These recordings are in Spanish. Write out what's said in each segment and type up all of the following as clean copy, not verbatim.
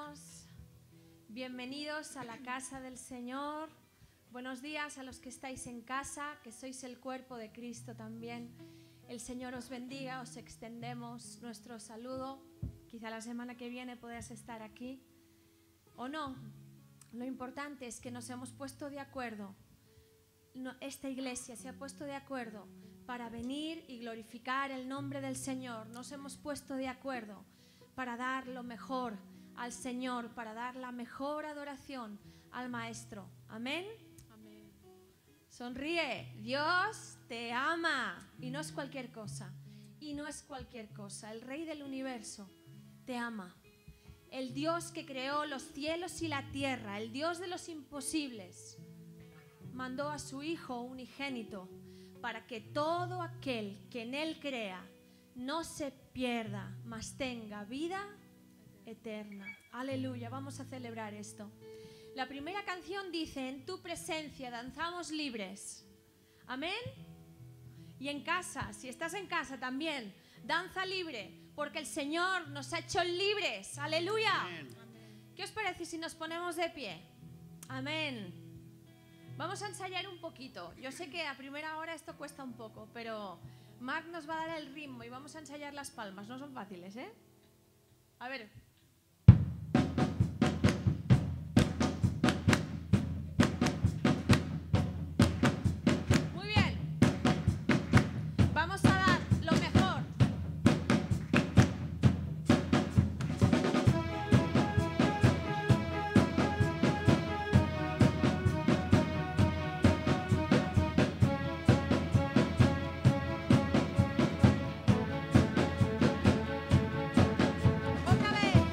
hermanos, bienvenidos a la casa del Señor. Buenos días a los que estáis en casa, que sois el cuerpo de Cristo también. El Señor os bendiga, os extendemos nuestro saludo. Quizá la semana que viene puedas estar aquí o no. Lo importante es que nos hemos puesto de acuerdo. Esta iglesia se ha puesto de acuerdo para venir y glorificar el nombre del Señor. Nos hemos puesto de acuerdo para dar lo mejor al Señor, para dar la mejor adoración al Maestro. Amén. Amén. Sonríe, Dios te ama y no es cualquier cosa. Y no es cualquier cosa. El Rey del universo te ama. El Dios que creó los cielos y la tierra, el Dios de los imposibles, mandó a su Hijo unigénito para que todo aquel que en Él crea no se pierda, mas tenga vida eterna. Aleluya, vamos a celebrar esto. La primera canción dice: en tu presencia danzamos libres. Amén. Y en casa, si estás en casa también, danza libre, porque el Señor nos ha hecho libres. Aleluya. Amén. ¿Qué os parece si nos ponemos de pie? Amén. Vamos a ensayar un poquito. Yo sé que a primera hora esto cuesta un poco, pero Marc nos va a dar el ritmo y vamos a ensayar las palmas. No son fáciles, ¿eh? A ver. Muy bien. Vamos a dar lo mejor. Otra vez.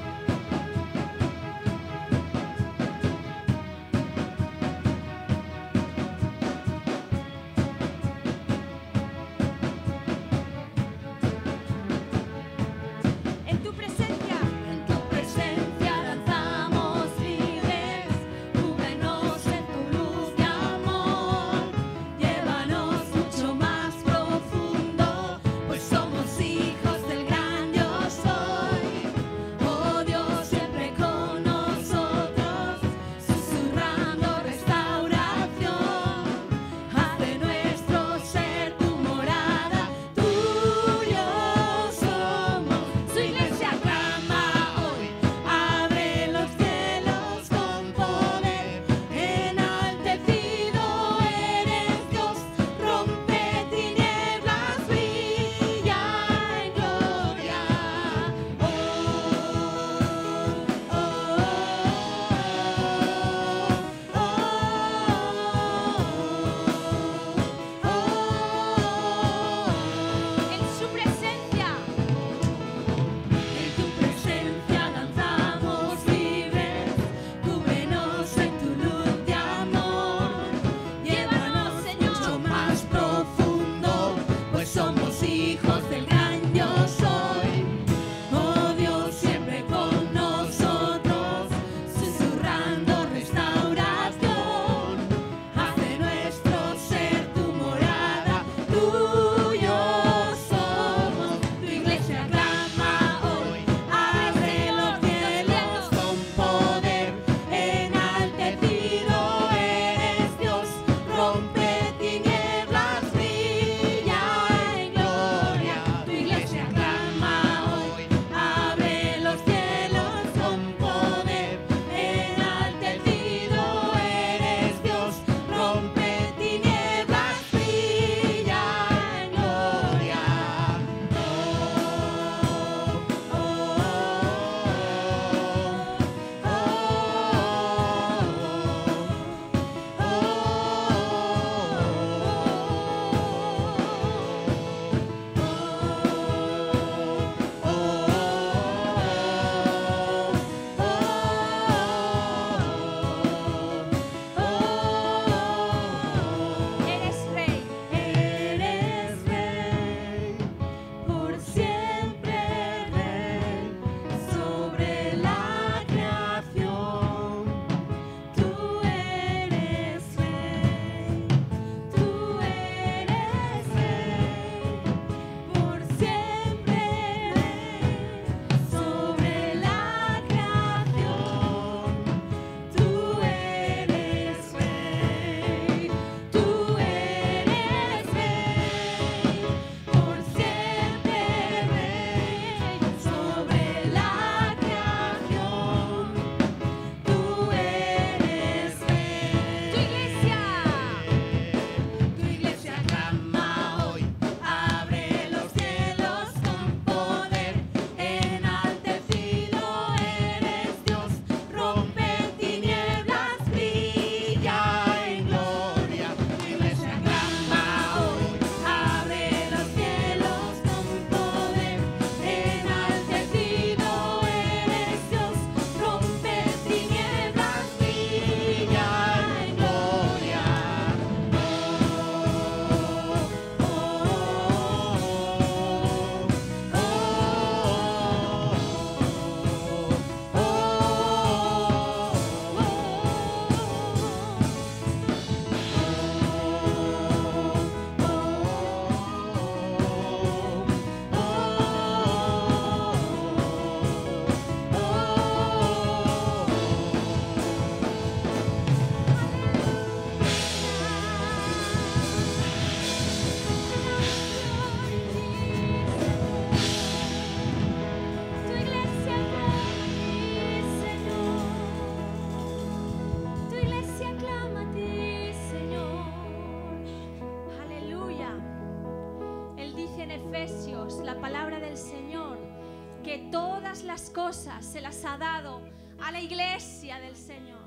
Efesios, la palabra del Señor, que todas las cosas se las ha dado a la iglesia del Señor.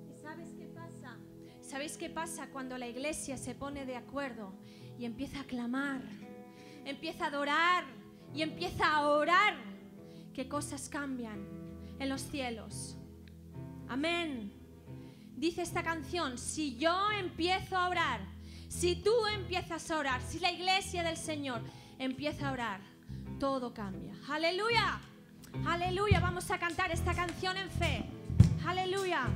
¿Y sabes qué pasa? ¿Sabéis qué pasa cuando la iglesia se pone de acuerdo y empieza a clamar, empieza a adorar y empieza a orar? ¿Qué cosas cambian en los cielos? Amén. Dice esta canción: si yo empiezo a orar, si tú empiezas a orar, si la iglesia del Señor empieza a orar, todo cambia. ¡Aleluya! ¡Aleluya! Vamos a cantar esta canción en fe. ¡Aleluya!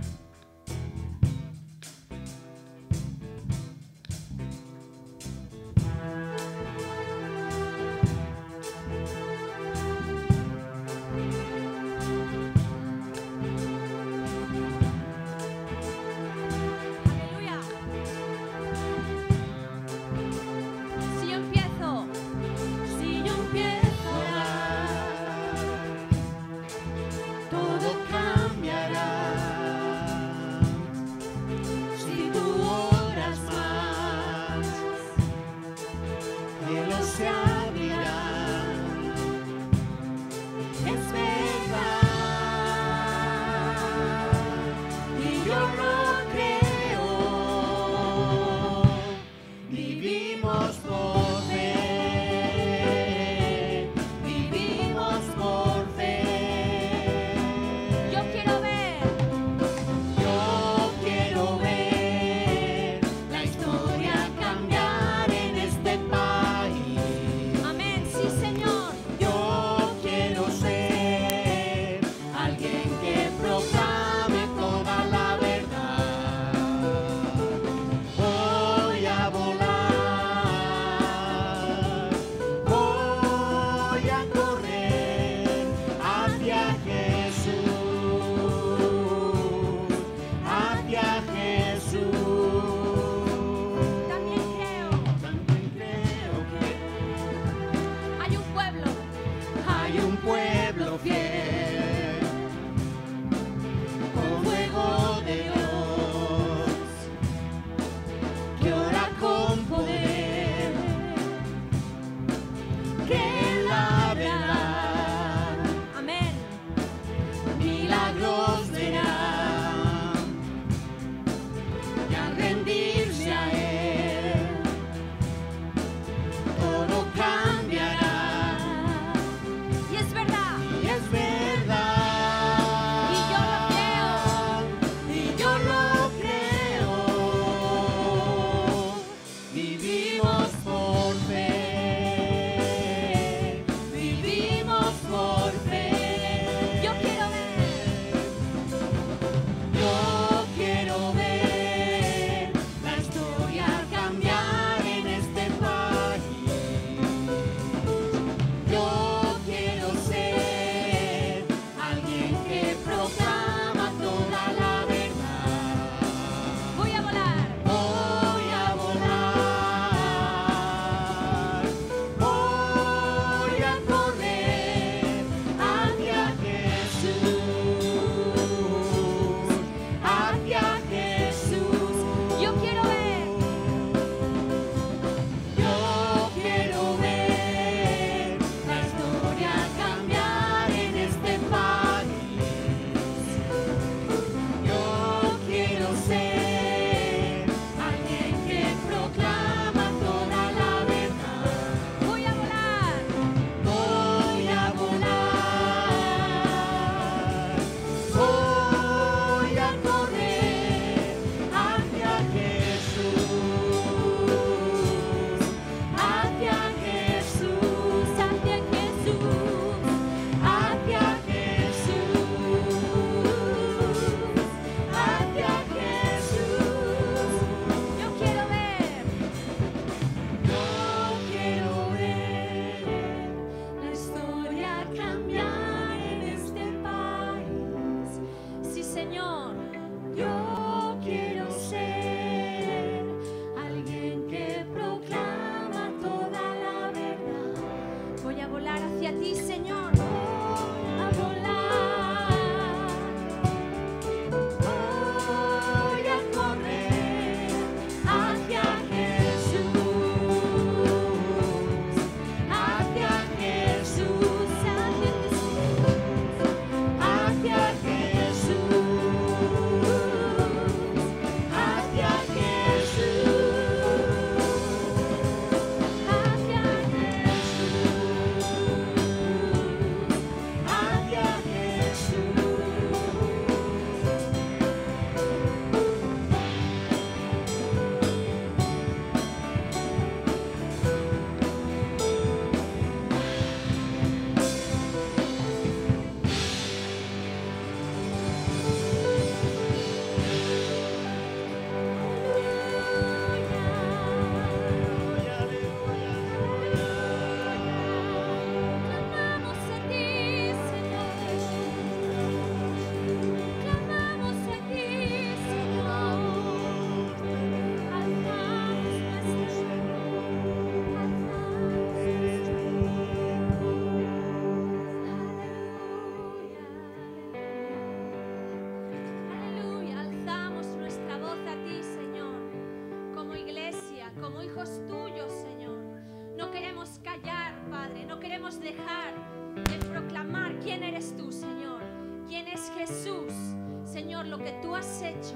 lo que tú has hecho,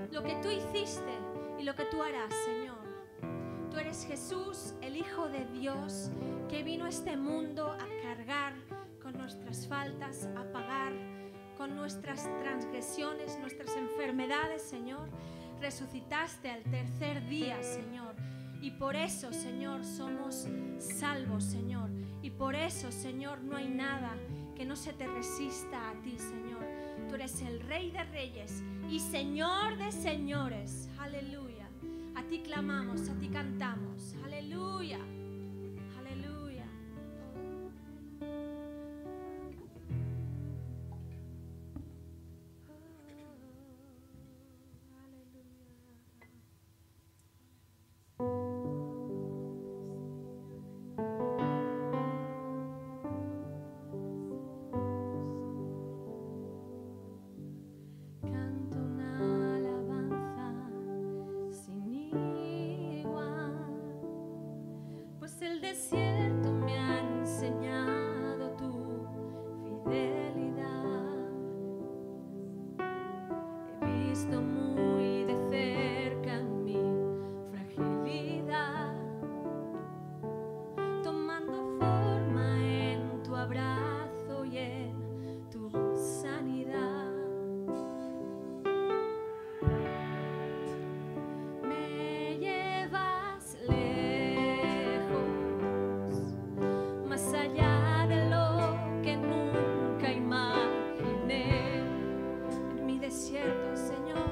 lo que tú hiciste y lo que tú harás, Señor. Tú eres Jesús, el Hijo de Dios, que vino a este mundo a cargar con nuestras faltas, a pagar con nuestras transgresiones, nuestras enfermedades, Señor. Resucitaste al tercer día, Señor. Y por eso, Señor, somos salvos, Señor. Y por eso, Señor, no hay nada que no se te resista a ti, Señor. Tú eres el Rey de Reyes y Señor de Señores. Aleluya. A ti clamamos, a ti cantamos. Aleluya. Aleluya. Canto una alabanza sin igual, pues el desierto me ha enseñado tu fidelidad. He visto muy de cerca mi fragilidad, tomando forma en tu abrazo y en tu sanidad. Me llevas lejos, más allá de lo que nunca imaginé. En mi desierto, Señor,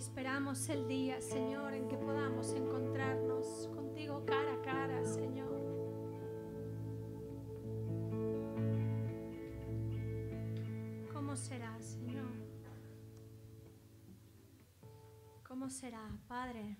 esperamos el día, Señor, en que podamos encontrarnos contigo cara a cara, Señor. ¿Cómo será, Señor? ¿Cómo será, Padre?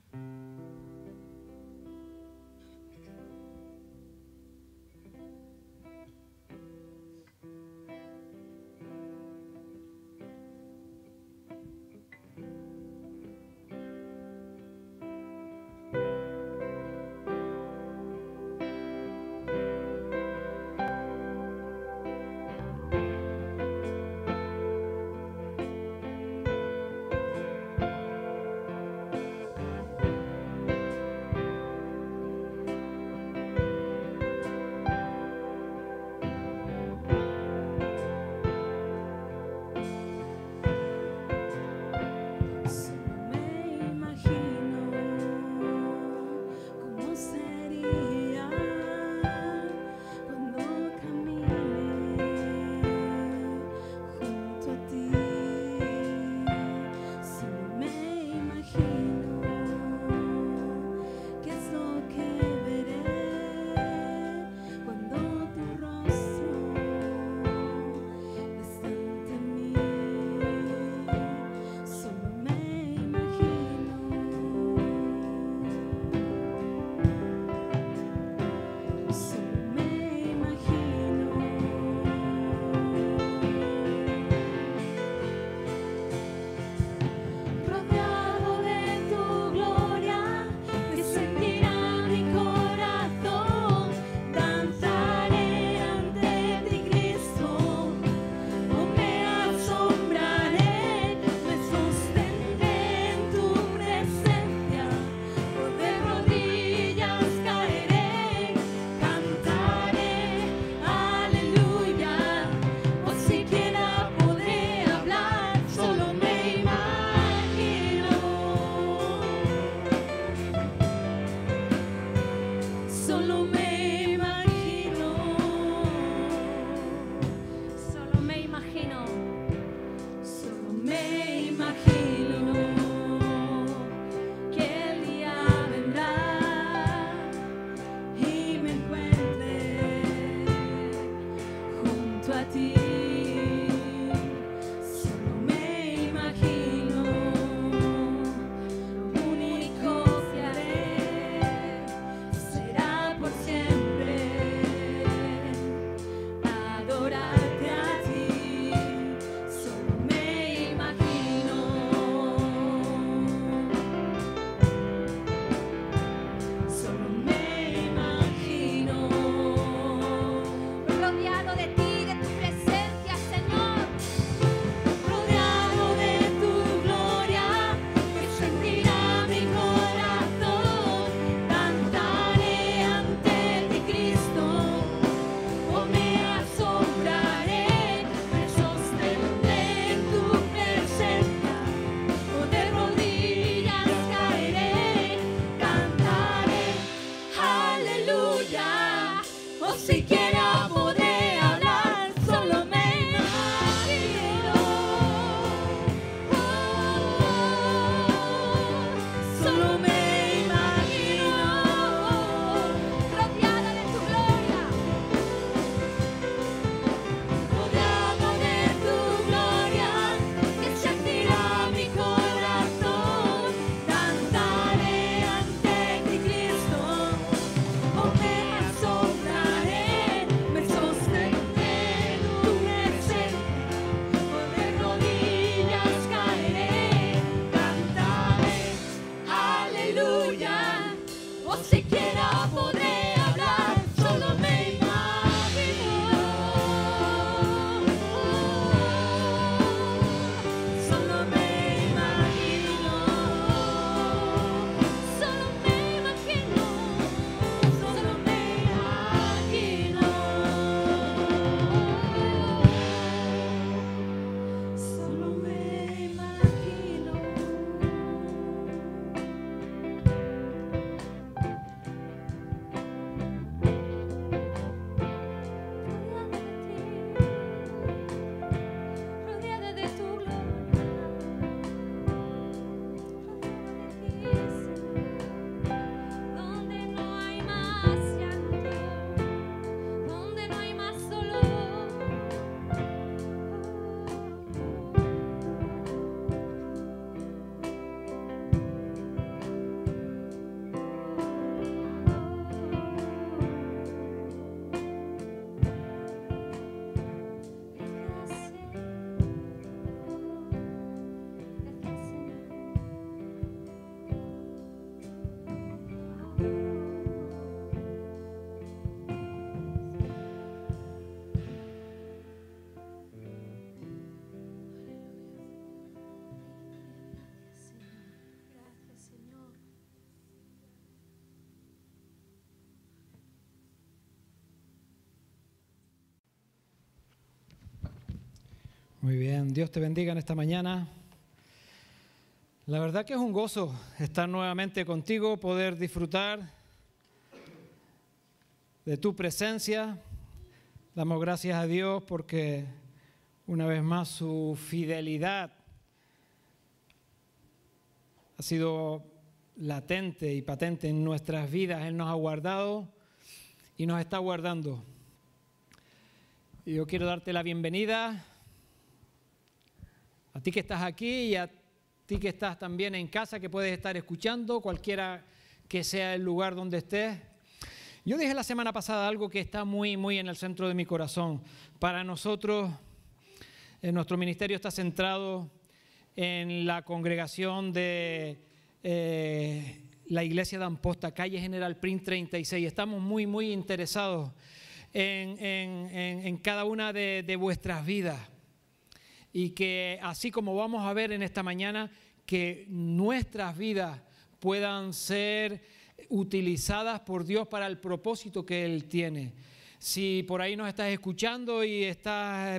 Muy bien, Dios te bendiga en esta mañana. La verdad que es un gozo estar nuevamente contigo, poder disfrutar de tu presencia. Damos gracias a Dios porque una vez más su fidelidad ha sido latente y patente en nuestras vidas. Él nos ha guardado y nos está guardando. Y yo quiero darte la bienvenida a ti que estás aquí y a ti que estás también en casa, que puedes estar escuchando, cualquiera que sea el lugar donde estés. Yo dije la semana pasada algo que está muy en el centro de mi corazón. Para nosotros, nuestro ministerio está centrado en la congregación de la iglesia de Amposta, calle General Prim 36. Estamos muy interesados en cada una de vuestras vidas. Y que así como vamos a ver en esta mañana, que nuestras vidas puedan ser utilizadas por Dios para el propósito que Él tiene. Si por ahí nos estás escuchando y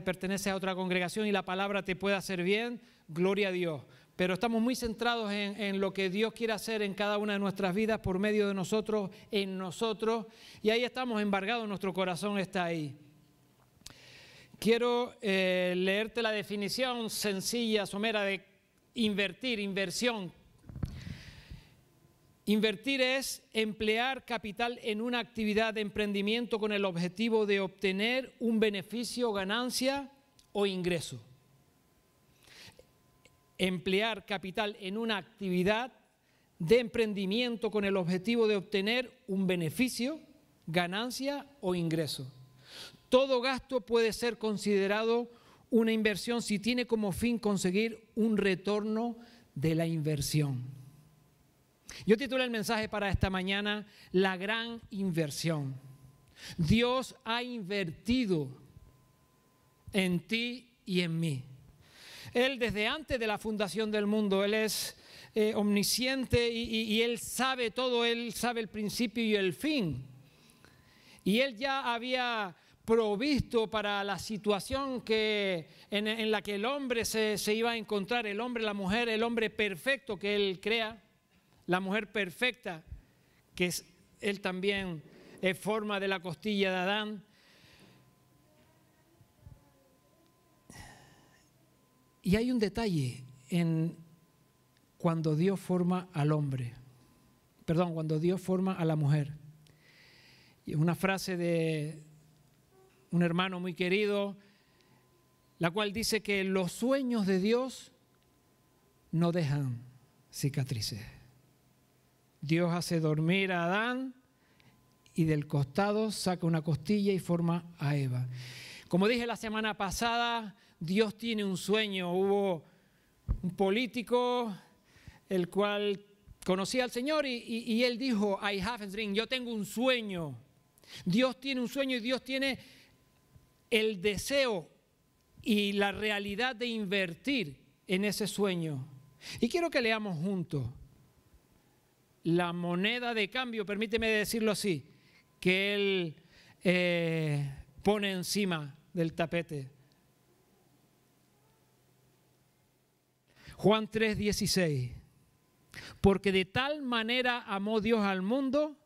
perteneces a otra congregación y la palabra te puede hacer bien, gloria a Dios. Pero estamos muy centrados en lo que Dios quiere hacer en cada una de nuestras vidas por medio de nosotros, en nosotros. Y ahí estamos embargados, nuestro corazón está ahí. Quiero leerte la definición sencilla, somera de inversión. Invertir es emplear capital en una actividad de emprendimiento con el objetivo de obtener un beneficio, ganancia o ingreso. Emplear capital en una actividad de emprendimiento con el objetivo de obtener un beneficio, ganancia o ingreso. Todo gasto puede ser considerado una inversión si tiene como fin conseguir un retorno de la inversión. Yo titulé el mensaje para esta mañana, La gran inversión. Dios ha invertido en ti y en mí. Él desde antes de la fundación del mundo, Él es omnisciente y Él sabe todo, Él sabe el principio y el fin. Y Él ya había provisto para la situación en la que el hombre se iba a encontrar, el hombre, la mujer, el hombre perfecto que Él crea, la mujer perfecta, que Él también es forma de la costilla de Adán. Y hay un detalle cuando Dios forma al hombre, cuando Dios forma a la mujer. Y es una frase de un hermano muy querido, la cual dice que los sueños de Dios no dejan cicatrices. Dios hace dormir a Adán y del costado saca una costilla y forma a Eva. Como dije la semana pasada, Dios tiene un sueño. Hubo un político el cual conocía al Señor y él dijo, I have a dream, yo tengo un sueño. Dios tiene un sueño y Dios tiene el deseo y la realidad de invertir en ese sueño. Y quiero que leamos juntos la moneda de cambio, permíteme decirlo así, que Él pone encima del tapete. Juan 3:16. Porque de tal manera amó Dios al mundo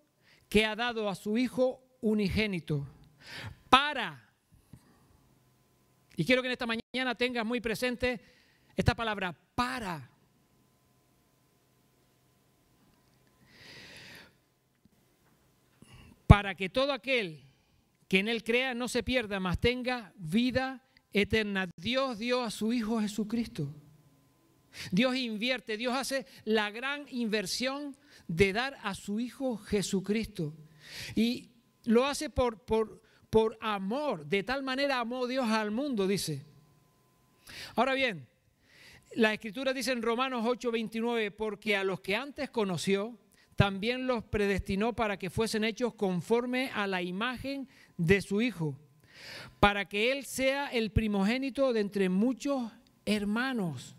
que ha dado a su Hijo unigénito y quiero que en esta mañana tengas muy presente esta palabra, para que todo aquel que en Él crea no se pierda, mas tenga vida eterna. Dios dio a su Hijo Jesucristo. Dios invierte, Dios hace la gran inversión de dar a su Hijo Jesucristo. Y lo hace por amor, de tal manera amó Dios al mundo, dice. Ahora bien, la Escritura dice en Romanos 8:29, porque a los que antes conoció, también los predestinó para que fuesen hechos conforme a la imagen de su Hijo, para que Él sea el primogénito de entre muchos hermanos.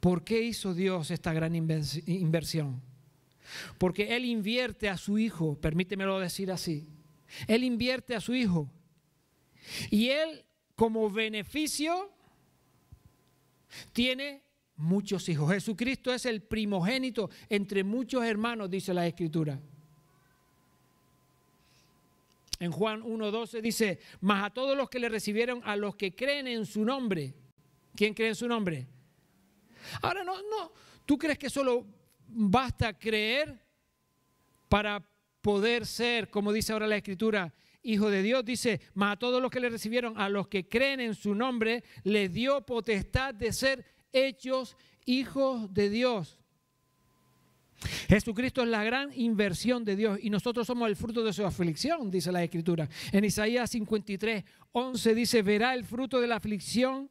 ¿Por qué hizo Dios esta gran inversión? Porque Él invierte a su Hijo, permítemelo decir así. Él invierte a su Hijo. Y Él, como beneficio, tiene muchos hijos. Jesucristo es el primogénito entre muchos hermanos, dice la Escritura. En Juan 1:12 dice, mas a todos los que le recibieron, a los que creen en su nombre. ¿Quién cree en su nombre? Ahora, no, ¿tú crees que solo basta creer para poder ser, como dice ahora la Escritura, hijo de Dios? Dice, mas a todos los que le recibieron, a los que creen en su nombre, les dio potestad de ser hechos hijos de Dios. Jesucristo es la gran inversión de Dios y nosotros somos el fruto de su aflicción, dice la Escritura. En Isaías 53:11 dice, verá el fruto de la aflicción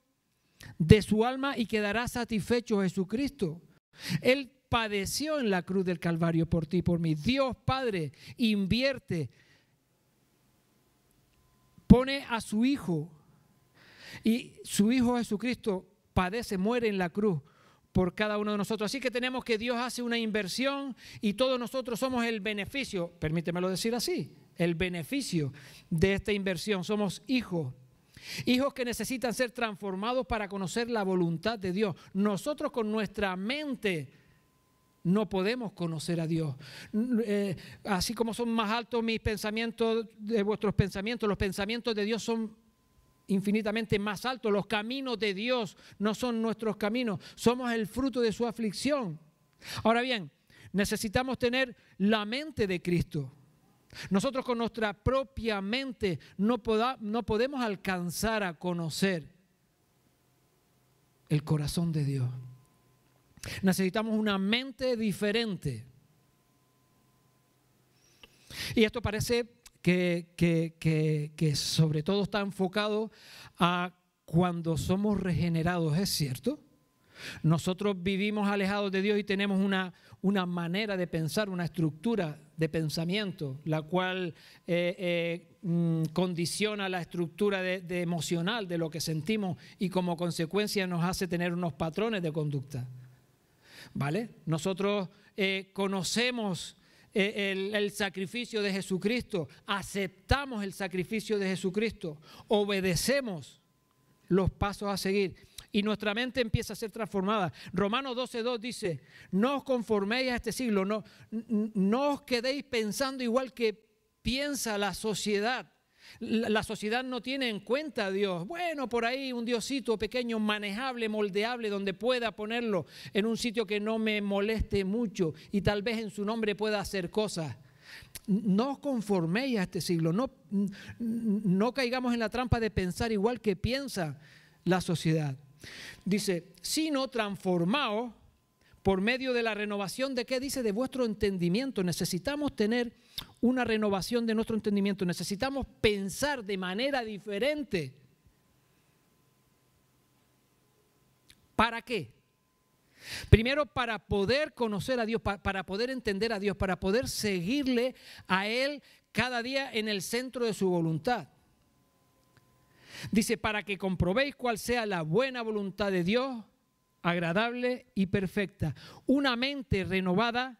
de su alma y quedará satisfecho Jesucristo. Él padeció en la cruz del Calvario por ti y por mí. Dios Padre invierte, pone a su Hijo y su Hijo Jesucristo padece, muere en la cruz por cada uno de nosotros. Así que tenemos que Dios hace una inversión y todos nosotros somos el beneficio, permítemelo decir así, el beneficio de esta inversión. Somos hijos. Hijos que necesitan ser transformados para conocer la voluntad de Dios. Nosotros con nuestra mente no podemos conocer a Dios. Así como son más altos mis pensamientos de vuestros pensamientos, los pensamientos de Dios son infinitamente más altos. Los caminos de Dios no son nuestros caminos. Somos el fruto de su aflicción. Ahora bien, necesitamos tener la mente de Cristo. Nosotros con nuestra propia mente no podemos alcanzar a conocer el corazón de Dios. Necesitamos una mente diferente. Y esto parece que sobre todo está enfocado a cuando somos regenerados, ¿es cierto? Nosotros vivimos alejados de Dios y tenemos una manera de pensar, una estructura de pensamiento, la cual condiciona la estructura de emocional de lo que sentimos y como consecuencia nos hace tener unos patrones de conducta. ¿Vale? Nosotros conocemos el sacrificio de Jesucristo, aceptamos el sacrificio de Jesucristo, obedecemos los pasos a seguir y nuestra mente empieza a ser transformada. Romanos 12:2 dice, no os conforméis a este siglo, no os quedéis pensando igual que piensa la sociedad. La sociedad no tiene en cuenta a Dios. Bueno, por ahí un diosito pequeño, manejable, moldeable, donde pueda ponerlo en un sitio que no me moleste mucho y tal vez en su nombre pueda hacer cosas. No os conforméis a este siglo, no caigamos en la trampa de pensar igual que piensa la sociedad. Dice, sino transformaos por medio de la renovación de ¿qué dice? De vuestro entendimiento. Necesitamos tener una renovación de nuestro entendimiento. Necesitamos pensar de manera diferente. ¿Para qué? Primero, para poder conocer a Dios, para poder entender a Dios, para poder seguirle a Él cada día en el centro de su voluntad. Dice, para que comprobéis cuál sea la buena voluntad de Dios, agradable y perfecta. Una mente renovada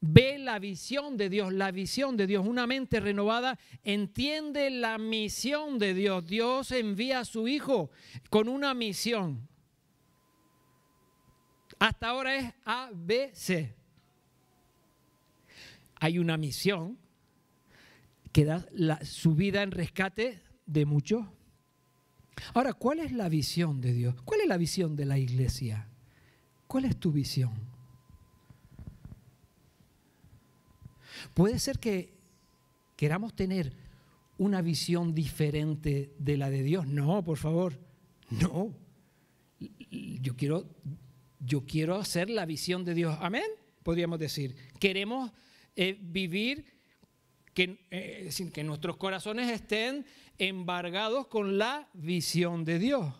ve la visión de Dios, la visión de Dios. Una mente renovada entiende la misión de Dios. Dios envía a su Hijo con una misión. Hasta ahora es A, B, C. Hay una misión que da su vida en rescate de muchos. Ahora, ¿cuál es la visión de Dios? ¿Cuál es la visión de la iglesia? ¿Cuál es tu visión? Puede ser que queramos tener una visión diferente de la de Dios. No, por favor, no. Yo quiero hacer la visión de Dios. Amén, podríamos decir. Queremos vivir sin que nuestros corazones estén embargados con la visión de Dios.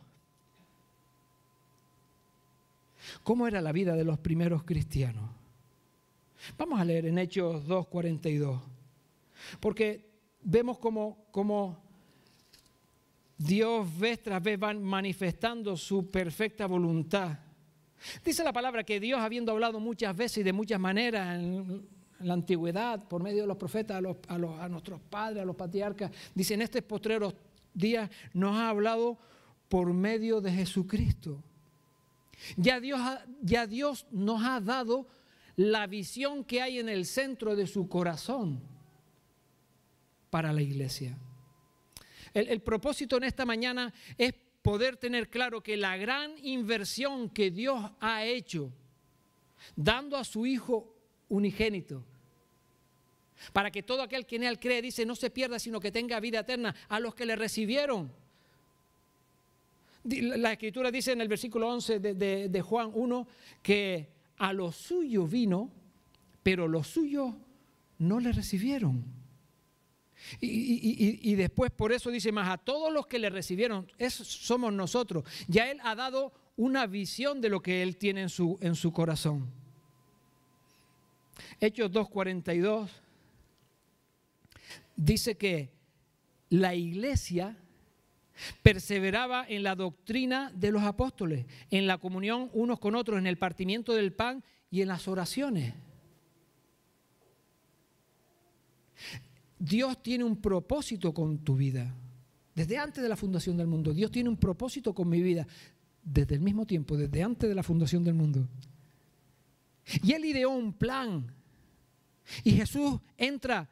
¿Cómo era la vida de los primeros cristianos? Vamos a leer en Hechos 2:42, porque vemos cómo Dios vez tras vez va manifestando su perfecta voluntad. Dice la palabra que Dios, habiendo hablado muchas veces y de muchas maneras en la antigüedad, por medio de los profetas, a nuestros padres, a los patriarcas, dice, en estos postreros días nos ha hablado por medio de Jesucristo. Ya Dios nos ha dado la visión que hay en el centro de su corazón para la iglesia. El propósito en esta mañana es poder tener claro que la gran inversión que Dios ha hecho, dando a su Hijo unigénito, para que todo aquel que en Él cree, dice, no se pierda, sino que tenga vida eterna, a los que le recibieron. La Escritura dice en el versículo 11 de Juan 1, que a los suyos vino, pero los suyos no le recibieron. Y después por eso dice más, a todos los que le recibieron, esos somos nosotros. Ya Él ha dado una visión de lo que Él tiene en su corazón. Hechos 2:42 dice que la iglesia perseveraba en la doctrina de los apóstoles, en la comunión unos con otros, en el partimiento del pan y en las oraciones. Dios tiene un propósito con tu vida. Desde antes de la fundación del mundo, Dios tiene un propósito con mi vida. Desde el mismo tiempo, desde antes de la fundación del mundo. Y Él ideó un plan. Y Jesús entra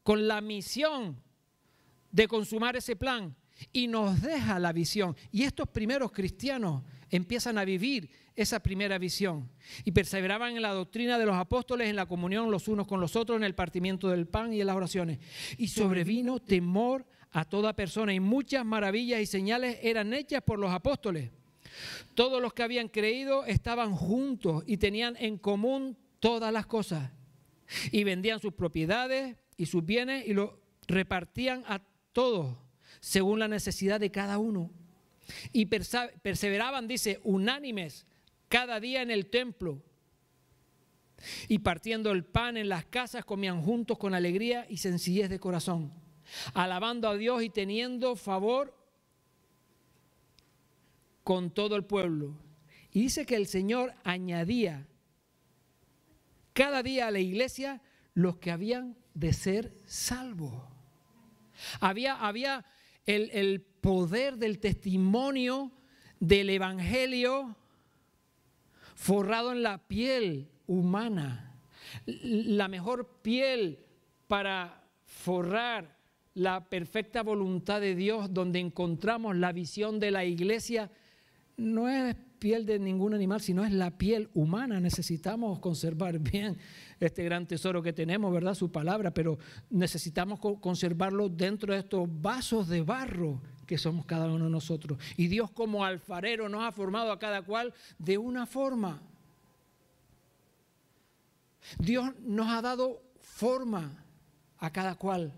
con la misión de consumar ese plan y nos deja la visión. Y estos primeros cristianos empiezan a vivir esa primera visión y perseveraban en la doctrina de los apóstoles, en la comunión los unos con los otros, en el partimiento del pan y en las oraciones. Y sobrevino temor a toda persona y muchas maravillas y señales eran hechas por los apóstoles. Todos los que habían creído estaban juntos y tenían en común todas las cosas. Y vendían sus propiedades y sus bienes y lo repartían a todos según la necesidad de cada uno. Y perseveraban, dice, unánimes cada día en el templo. Y partiendo el pan en las casas comían juntos con alegría y sencillez de corazón, alabando a Dios y teniendo favor con todo el pueblo. Y dice que el Señor añadía cada día a la iglesia los que habían de ser salvos. Había el poder del testimonio del evangelio forrado en la piel humana. La mejor piel para forrar la perfecta voluntad de Dios, donde encontramos la visión de la iglesia, no es piel de ningún animal, sino es la piel humana. Necesitamos conservar bien este gran tesoro que tenemos, ¿verdad? Su palabra, pero necesitamos conservarlo dentro de estos vasos de barro que somos cada uno de nosotros. Y Dios como alfarero nos ha formado a cada cual de una forma. Dios nos ha dado forma a cada cual.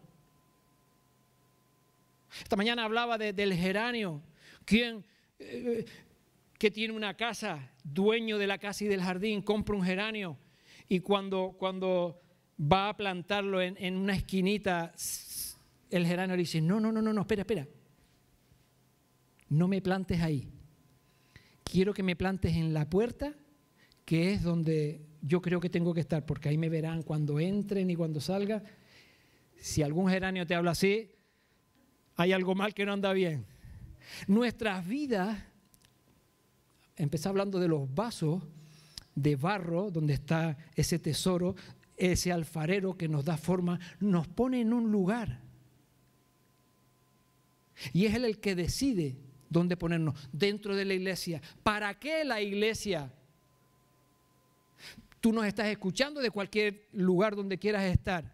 Esta mañana hablaba del geranio. ¿Quién que tiene una casa, dueño de la casa y del jardín, compra un geranio y cuando va a plantarlo en una esquinita, el geranio le dice, no, espera. No me plantes ahí. Quiero que me plantes en la puerta, que es donde yo creo que tengo que estar, porque ahí me verán cuando entren y cuando salga. Si algún geranio te habla así, hay algo mal que no anda bien. Nuestras vidas, empecé hablando de los vasos de barro, donde está ese tesoro, ese alfarero que nos da forma, nos pone en un lugar. Y es Él el que decide dónde ponernos, dentro de la iglesia. ¿Para qué la iglesia? Tú nos estás escuchando de cualquier lugar donde quieras estar.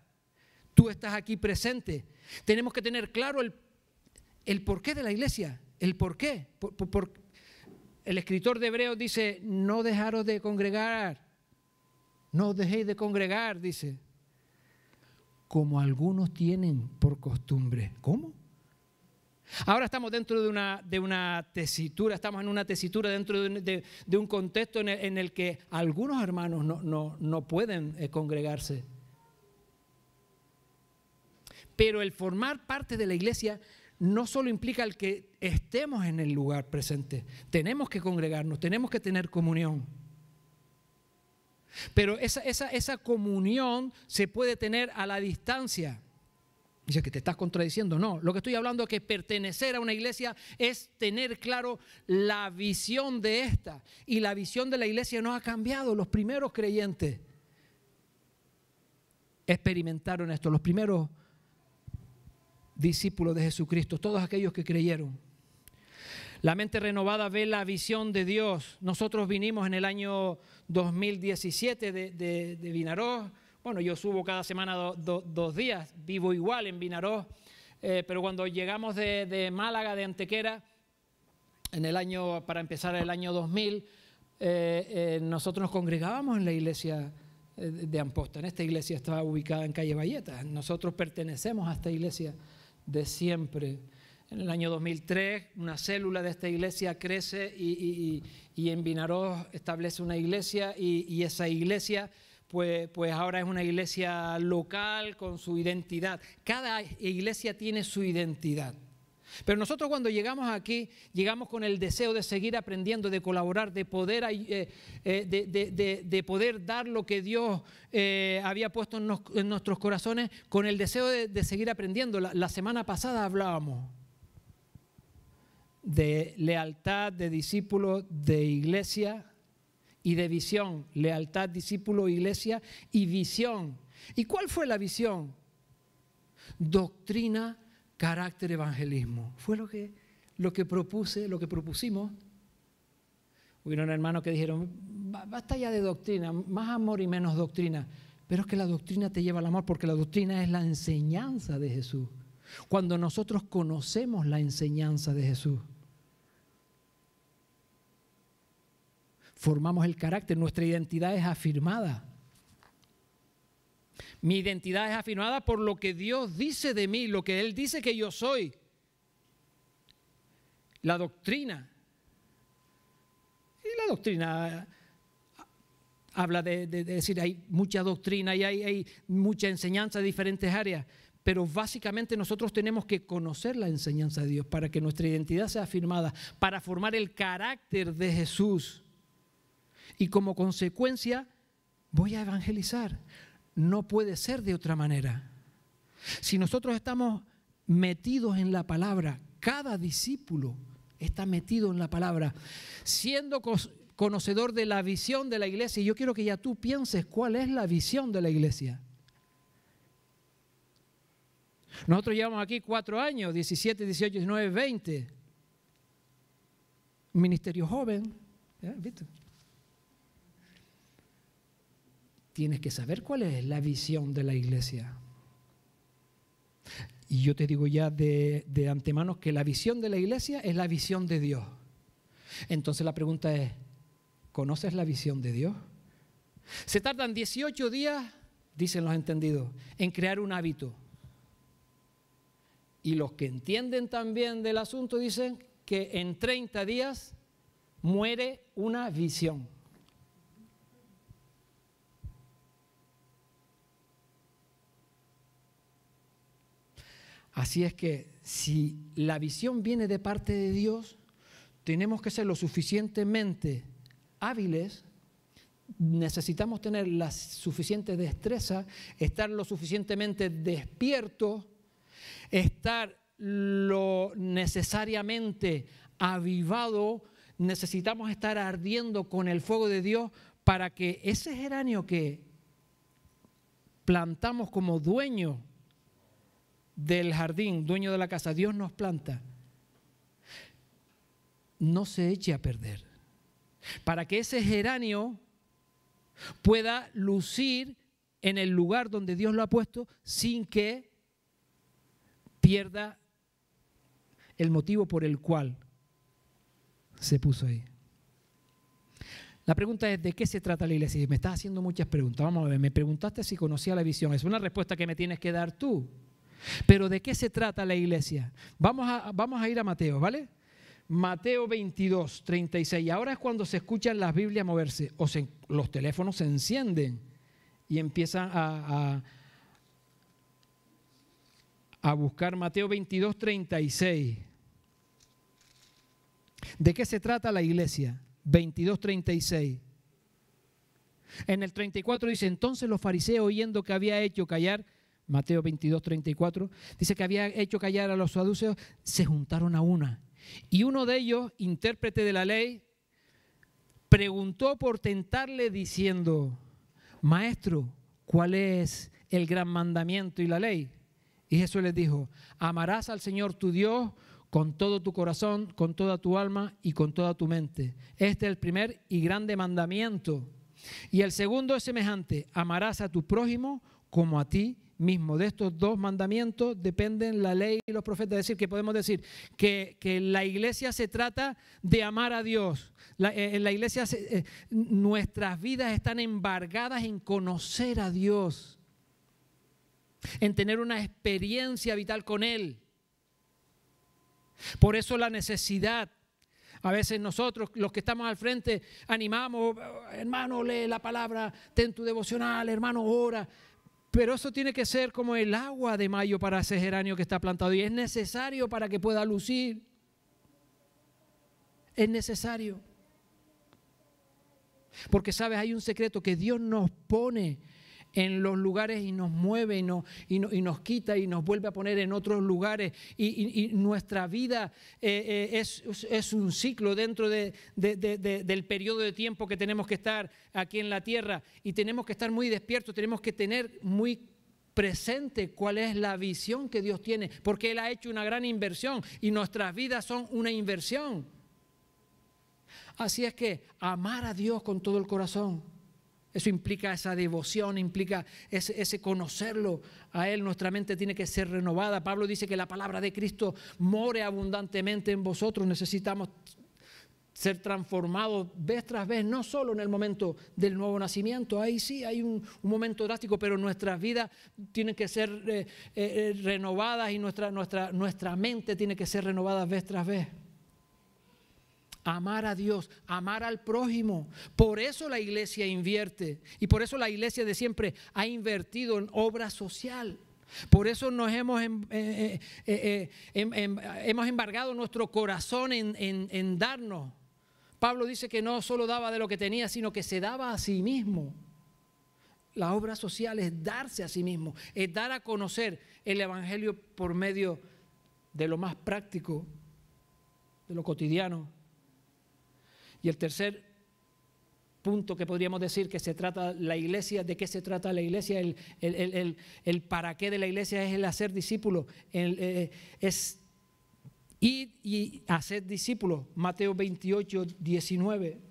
Tú estás aquí presente. Tenemos que tener claro el porqué de la iglesia. El porqué. El escritor de Hebreos dice, no dejaros de congregar. No dejéis de congregar, dice. Como algunos tienen por costumbre. ¿Cómo? Ahora estamos dentro de una tesitura, estamos en una tesitura dentro de un contexto en el que algunos hermanos no pueden congregarse. Pero el formar parte de la iglesia no solo implica el que estemos en el lugar presente. Tenemos que congregarnos, tenemos que tener comunión. Pero esa comunión se puede tener a la distancia. Dice que te estás contradiciendo. No, lo que estoy hablando es que pertenecer a una iglesia es tener claro la visión de esta. Y la visión de la iglesia no ha cambiado. Los primeros creyentes experimentaron esto. Los primeros discípulos de Jesucristo, todos aquellos que creyeron. La mente renovada ve la visión de Dios. Nosotros vinimos en el año 2017 de Vinarós. Bueno, yo subo cada semana dos días, vivo igual en Vinarós, pero cuando llegamos de Málaga, de Antequera, para empezar el año 2000, nosotros nos congregábamos en la iglesia de Amposta. En esta iglesia estaba ubicada en calle Valleta. Nosotros pertenecemos a esta iglesia de siempre. En el año 2003, una célula de esta iglesia crece y en Vinarós establece una iglesia y esa iglesia pues ahora es una iglesia local con su identidad. Cada iglesia tiene su identidad. Pero nosotros cuando llegamos aquí, llegamos con el deseo de seguir aprendiendo, de colaborar, de poder, de poder dar lo que Dios había puesto en nuestros corazones, con el deseo de seguir aprendiendo. La semana pasada hablábamos de lealtad, de discípulo, de iglesia y de visión. Lealtad, discípulo, iglesia y visión. ¿Y cuál fue la visión? Doctrina, carácter, evangelismo. Fue lo que propusimos. Hubieron hermanos que dijeron, basta ya de doctrina, más amor y menos doctrina. Pero es que la doctrina te lleva al amor, porque la doctrina es la enseñanza de Jesús. Cuando nosotros conocemos la enseñanza de Jesús, formamos el carácter, nuestra identidad es afirmada. Mi identidad es afirmada por lo que Dios dice de mí, lo que Él dice que yo soy. La doctrina. Y la doctrina habla de decir, hay mucha doctrina y hay mucha enseñanza de diferentes áreas, pero básicamente nosotros tenemos que conocer la enseñanza de Dios para que nuestra identidad sea afirmada, para formar el carácter de Jesús. Y como consecuencia, voy a evangelizar. No puede ser de otra manera. Si nosotros estamos metidos en la palabra, cada discípulo está metido en la palabra, siendo conocedor de la visión de la iglesia. Y yo quiero que ya tú pienses cuál es la visión de la iglesia. Nosotros llevamos aquí 4 años, 17, 18, 19, 20. Ministerio joven. ¿Viste? Tienes que saber cuál es la visión de la iglesia. Y yo te digo ya de antemano que la visión de la iglesia es la visión de Dios. Entonces la pregunta es, ¿conoces la visión de Dios? Se tardan 18 días, dicen los entendidos, en crear un hábito. Y los que entienden también del asunto dicen que en 30 días muere una visión. Así es que si la visión viene de parte de Dios, tenemos que ser lo suficientemente hábiles, necesitamos tener la suficiente destreza, estar lo suficientemente despiertos, estar lo necesariamente avivado, necesitamos estar ardiendo con el fuego de Dios para que ese geranio que plantamos como dueño del jardín, dueño de la casa, Dios nos planta, no se eche a perder. Para que ese geranio pueda lucir en el lugar donde Dios lo ha puesto sin que pierda el motivo por el cual se puso ahí. La pregunta es, ¿de qué se trata la iglesia? Y me estás haciendo muchas preguntas. Vamos a ver, me preguntaste si conocía la visión. Es una respuesta que me tienes que dar tú. Pero ¿de qué se trata la iglesia? Vamos a ir a Mateo, ¿vale? Mateo 22, 36. Y ahora es cuando se escuchan las Biblias moverse. Los teléfonos se encienden y empiezan a buscar Mateo 22, 36. ¿De qué se trata la iglesia? 22, 36. En el 34 dice, entonces los fariseos, oyendo que había hecho callar Mateo 22, 34, dice que había hecho callar a los saduceos, se juntaron a una. Y uno de ellos, intérprete de la ley, preguntó por tentarle diciendo, Maestro, ¿cuál es el gran mandamiento y la ley? Y Jesús les dijo, amarás al Señor tu Dios con todo tu corazón, con toda tu alma y con toda tu mente. Este es el primer y grande mandamiento. Y el segundo es semejante, amarás a tu prójimo como a ti mismo. De estos dos mandamientos dependen la ley y los profetas. Es decir, que podemos decir que la iglesia se trata de amar a Dios. En la iglesia nuestras vidas están embargadas en conocer a Dios, en tener una experiencia vital con Él. Por eso la necesidad. A veces nosotros, los que estamos al frente, animamos, hermano, lee la palabra, ten tu devocional, hermano, ora. Pero eso tiene que ser como el agua de mayo para ese geranio que está plantado. Y es necesario para que pueda lucir. Es necesario. Porque, ¿sabes? Hay un secreto que Dios nos pone en los lugares y nos mueve y nos quita y nos vuelve a poner en otros lugares. Y nuestra vida es un ciclo dentro del periodo de tiempo que tenemos que estar aquí en la tierra. Y tenemos que estar muy despiertos, tenemos que tener muy presente cuál es la visión que Dios tiene. Porque Él ha hecho una gran inversión y nuestras vidas son una inversión. Así es que amar a Dios con todo el corazón. Eso implica esa devoción, implica ese conocerlo a Él. Nuestra mente tiene que ser renovada. Pablo dice que la palabra de Cristo more abundantemente en vosotros. Necesitamos ser transformados vez tras vez, no solo en el momento del nuevo nacimiento. Ahí sí hay un momento drástico, pero nuestras vidas tienen que ser renovadas y nuestra mente tiene que ser renovada vez tras vez. Amar a Dios, amar al prójimo. Por eso la iglesia invierte y por eso la iglesia de siempre ha invertido en obra social. Por eso nos hemos embargado nuestro corazón en darnos. Pablo dice que no solo daba de lo que tenía, sino que se daba a sí mismo. La obra social es darse a sí mismo, es dar a conocer el evangelio por medio de lo más práctico, de lo cotidiano. Y el tercer punto que podríamos decir que se trata la iglesia, ¿de qué se trata la iglesia? El para qué de la iglesia es el hacer discípulos, es ir y hacer discípulos. Mateo 28, 19.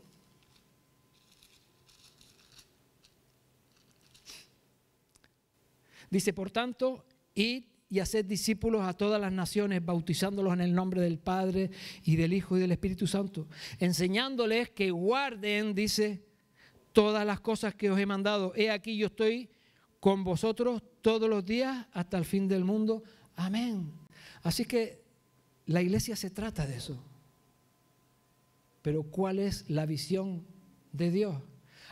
Dice, por tanto, id y haced discípulos a todas las naciones, bautizándolos en el nombre del Padre y del Hijo y del Espíritu Santo, enseñándoles que guarden, dice, todas las cosas que os he mandado. He aquí yo estoy con vosotros todos los días hasta el fin del mundo. Amén. Así que la iglesia se trata de eso. Pero ¿cuál es la visión de Dios?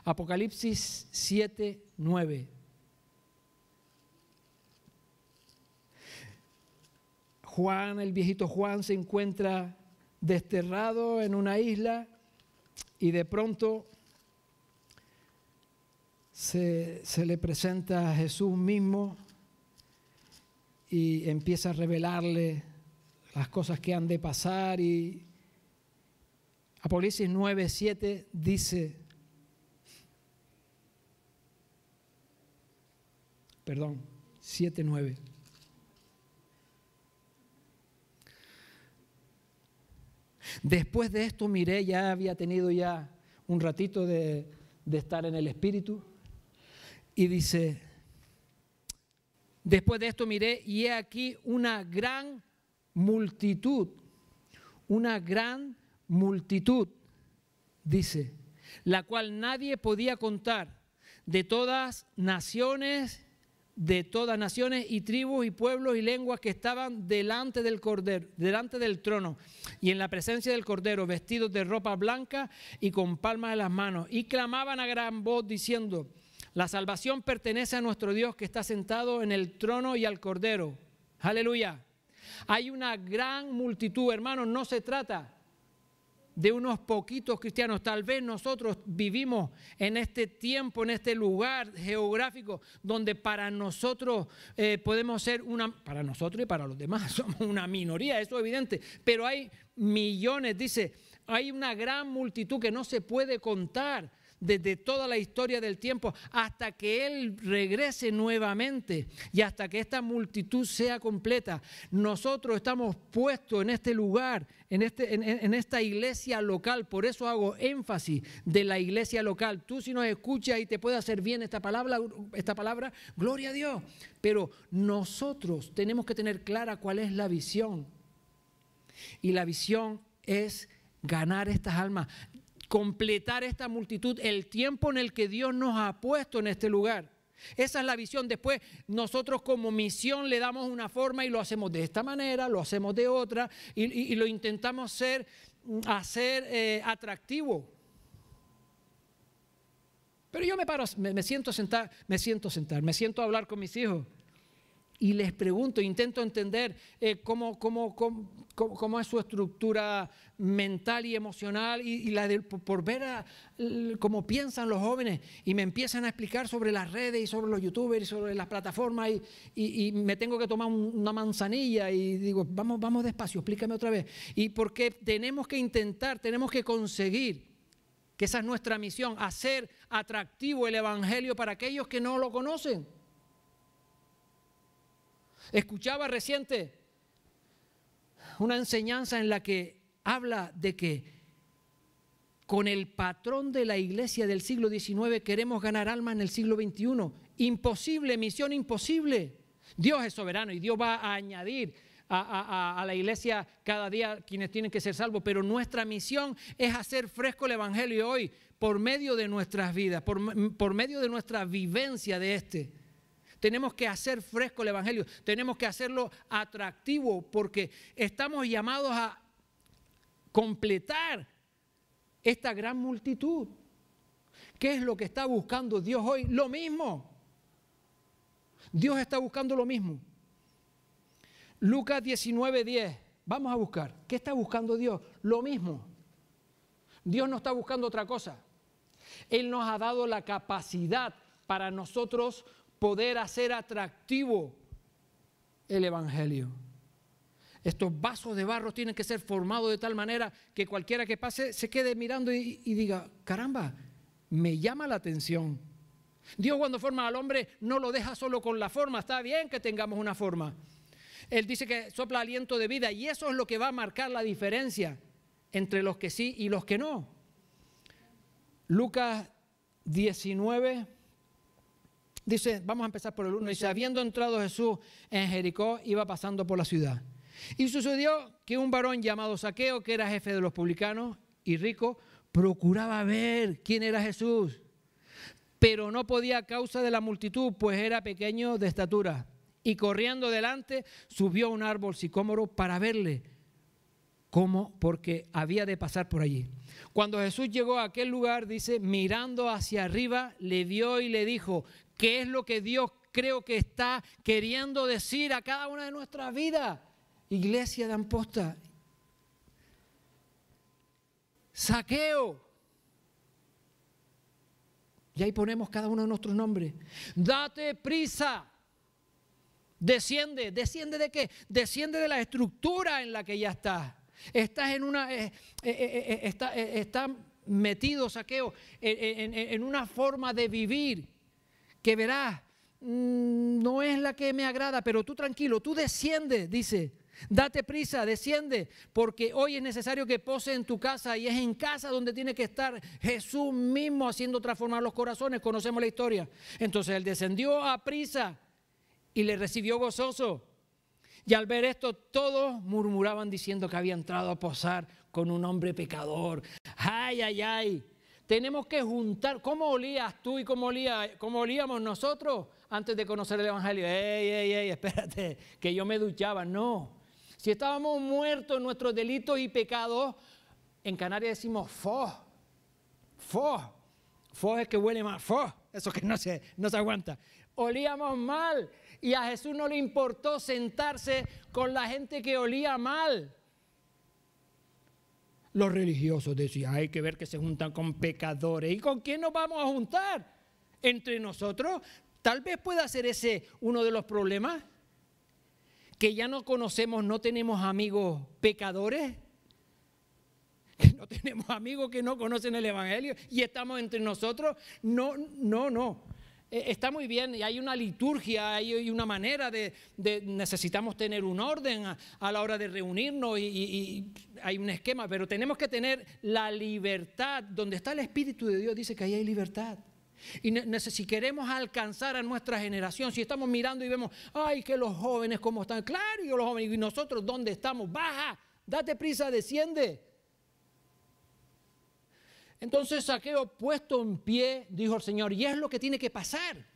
Apocalipsis 7, 9. Juan, el viejito Juan, se encuentra desterrado en una isla y de pronto se le presenta a Jesús mismo y empieza a revelarle las cosas que han de pasar. Y Apocalipsis 9, 7 dice, perdón, 7, 9. Después de esto miré, ya había tenido ya un ratito de estar en el Espíritu, y dice, después de esto miré y he aquí una gran multitud, dice, la cual nadie podía contar, de todas naciones y tribus y pueblos y lenguas que estaban delante del Cordero, delante del trono y en la presencia del Cordero, vestidos de ropa blanca y con palmas en las manos, y clamaban a gran voz diciendo, la salvación pertenece a nuestro Dios que está sentado en el trono y al Cordero. Aleluya. Hay una gran multitud, hermanos, no se trata de unos poquitos cristianos. Tal vez nosotros vivimos en este tiempo, en este lugar geográfico, donde para nosotros podemos ser para nosotros y para los demás, somos una minoría, eso es evidente, pero hay millones, dice, hay una gran multitud que no se puede contar desde toda la historia del tiempo hasta que Él regrese nuevamente y hasta que esta multitud sea completa. Nosotros estamos puestos en este lugar, en esta iglesia local. Por eso hago énfasis de la iglesia local. Tú, si nos escuchas y te puede hacer bien esta palabra, gloria a Dios. Pero nosotros tenemos que tener clara cuál es la visión. Y la visión es ganar estas almas, completar esta multitud, el tiempo en el que Dios nos ha puesto en este lugar. Esa es la visión. Después nosotros como misión le damos una forma y lo hacemos de esta manera, lo hacemos de otra y lo intentamos hacer atractivo. Pero yo me siento a hablar con mis hijos y les pregunto, intento entender cómo es su estructura mental y emocional por ver cómo piensan los jóvenes, y me empiezan a explicar sobre las redes y sobre los youtubers y sobre las plataformas y me tengo que tomar una manzanilla y digo, vamos despacio, explícame otra vez. Y porque tenemos que conseguir, que esa es nuestra misión, hacer atractivo el evangelio para aquellos que no lo conocen. Escuchaba reciente una enseñanza en la que habla de que con el patrón de la iglesia del siglo XIX queremos ganar almas en el siglo XXI. Imposible, misión imposible. Dios es soberano y Dios va a añadir a la iglesia cada día quienes tienen que ser salvos, pero nuestra misión es hacer fresco el evangelio hoy por medio de nuestras vidas, por medio de nuestra vivencia de este. Tenemos que hacer fresco el evangelio, tenemos que hacerlo atractivo porque estamos llamados a completar esta gran multitud. ¿Qué es lo que está buscando Dios hoy? Lo mismo. Dios está buscando lo mismo. Lucas 19:10. Vamos a buscar. ¿Qué está buscando Dios? Lo mismo. Dios no está buscando otra cosa. Él nos ha dado la capacidad para nosotros poder hacer atractivo el evangelio. Estos vasos de barro tienen que ser formados de tal manera que cualquiera que pase se quede mirando y diga, caramba, me llama la atención. Dios cuando forma al hombre no lo deja solo con la forma. Está bien que tengamos una forma. Él dice que sopla aliento de vida y eso es lo que va a marcar la diferencia entre los que sí y los que no. Lucas 19 dice, vamos a empezar por el 1, dice, habiendo entrado Jesús en Jericó, iba pasando por la ciudad. Y sucedió que un varón llamado Zaqueo, que era jefe de los publicanos y rico, procuraba ver quién era Jesús, pero no podía a causa de la multitud, pues era pequeño de estatura. Y corriendo delante, subió a un árbol sicómoro para verle, porque había de pasar por allí. Cuando Jesús llegó a aquel lugar, dice, mirando hacia arriba, le vio y le dijo, ¿qué es lo que Dios creo que está queriendo decir a cada una de nuestras vidas? Iglesia de Amposta. Zaqueo. Y ahí ponemos cada uno de nuestros nombres. Date prisa. Desciende. ¿Desciende de qué? Desciende de la estructura en la que ya estás. Estás en una... está metido, Zaqueo, en una forma de vivir que verás, no es la que me agrada, pero tú tranquilo, tú desciende, dice. Date prisa, desciende, porque hoy es necesario que pose en tu casa y es en casa donde tiene que estar Jesús mismo haciendo transformar los corazones. Conocemos la historia. Entonces él descendió a prisa y le recibió gozoso. Y al ver esto, todos murmuraban diciendo que había entrado a posar con un hombre pecador. ¡Ay, ay, ay! Tenemos que juntar. ¿Cómo olías tú y cómo olíamos nosotros antes de conocer el evangelio? ¡Ey, espérate! Que yo me duchaba. No. Si estábamos muertos en nuestros delitos y pecados, en Canarias decimos fo. Fo es que huele mal. Fo. Eso que no se aguanta. Olíamos mal. Y a Jesús no le importó sentarse con la gente que olía mal. Los religiosos decían, hay que ver que se juntan con pecadores. ¿Y con quién nos vamos a juntar? ¿Entre nosotros? Tal vez pueda ser ese uno de los problemas, que ya no conocemos, no tenemos amigos pecadores, que no tenemos amigos que no conocen el Evangelio y estamos entre nosotros. No. Está muy bien y hay una liturgia, hay una manera necesitamos tener un orden a la hora de reunirnos y hay un esquema, pero tenemos que tener la libertad. Donde está el Espíritu de Dios dice que ahí hay libertad. Y si queremos alcanzar a nuestra generación, si estamos mirando y vemos, ay, que los jóvenes cómo están, claro, y los jóvenes, y nosotros dónde estamos, baja, date prisa, desciende. Entonces Zaqueo, puesto en pie, dijo el Señor, y es lo que tiene que pasar.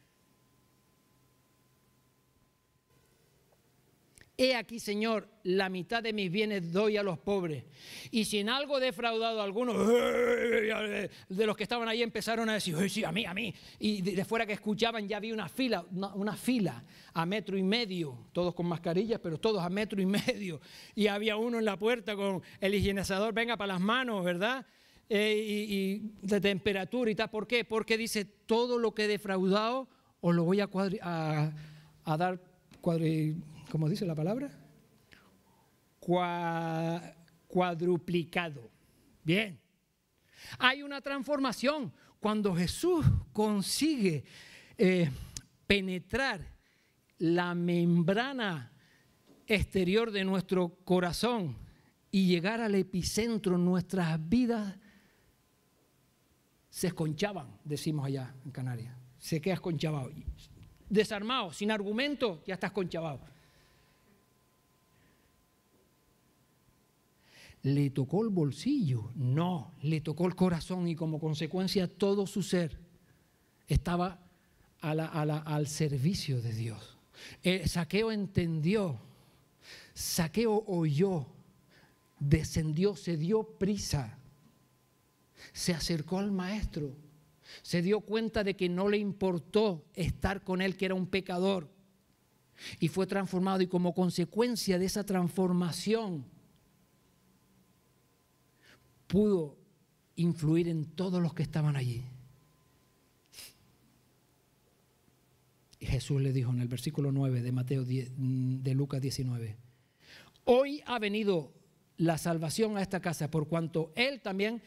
He aquí, Señor, la mitad de mis bienes doy a los pobres. Y si en algo he defraudado a algunos, de los que estaban ahí empezaron a decir, sí, a mí. Y de fuera que escuchaban ya había una fila a 1,5 metros, todos con mascarillas, pero todos a 1,5 metros. Y había uno en la puerta con el higienizador, venga para las manos, ¿verdad? Y de temperatura y tal. ¿Por qué? Porque dice, todo lo que he defraudado os lo voy a dar ¿cómo dice la palabra? Cuadruplicado. Bien. Hay una transformación. Cuando Jesús consigue penetrar la membrana exterior de nuestro corazón y llegar al epicentro, nuestras vidas se esconchaban, decimos allá en Canarias. Se queda esconchabado. Desarmado, sin argumento, ya estás esconchabado. ¿Le tocó el bolsillo? No, le tocó el corazón y como consecuencia todo su ser estaba al servicio de Dios. Zaqueo entendió, Zaqueo oyó, descendió, se dio prisa, se acercó al maestro, se dio cuenta de que no le importó estar con él, que era un pecador, y fue transformado, y como consecuencia de esa transformación pudo influir en todos los que estaban allí. Y Jesús le dijo en el versículo 9 de Mateo 10, de Lucas 19, hoy ha venido la salvación a esta casa, por cuanto él también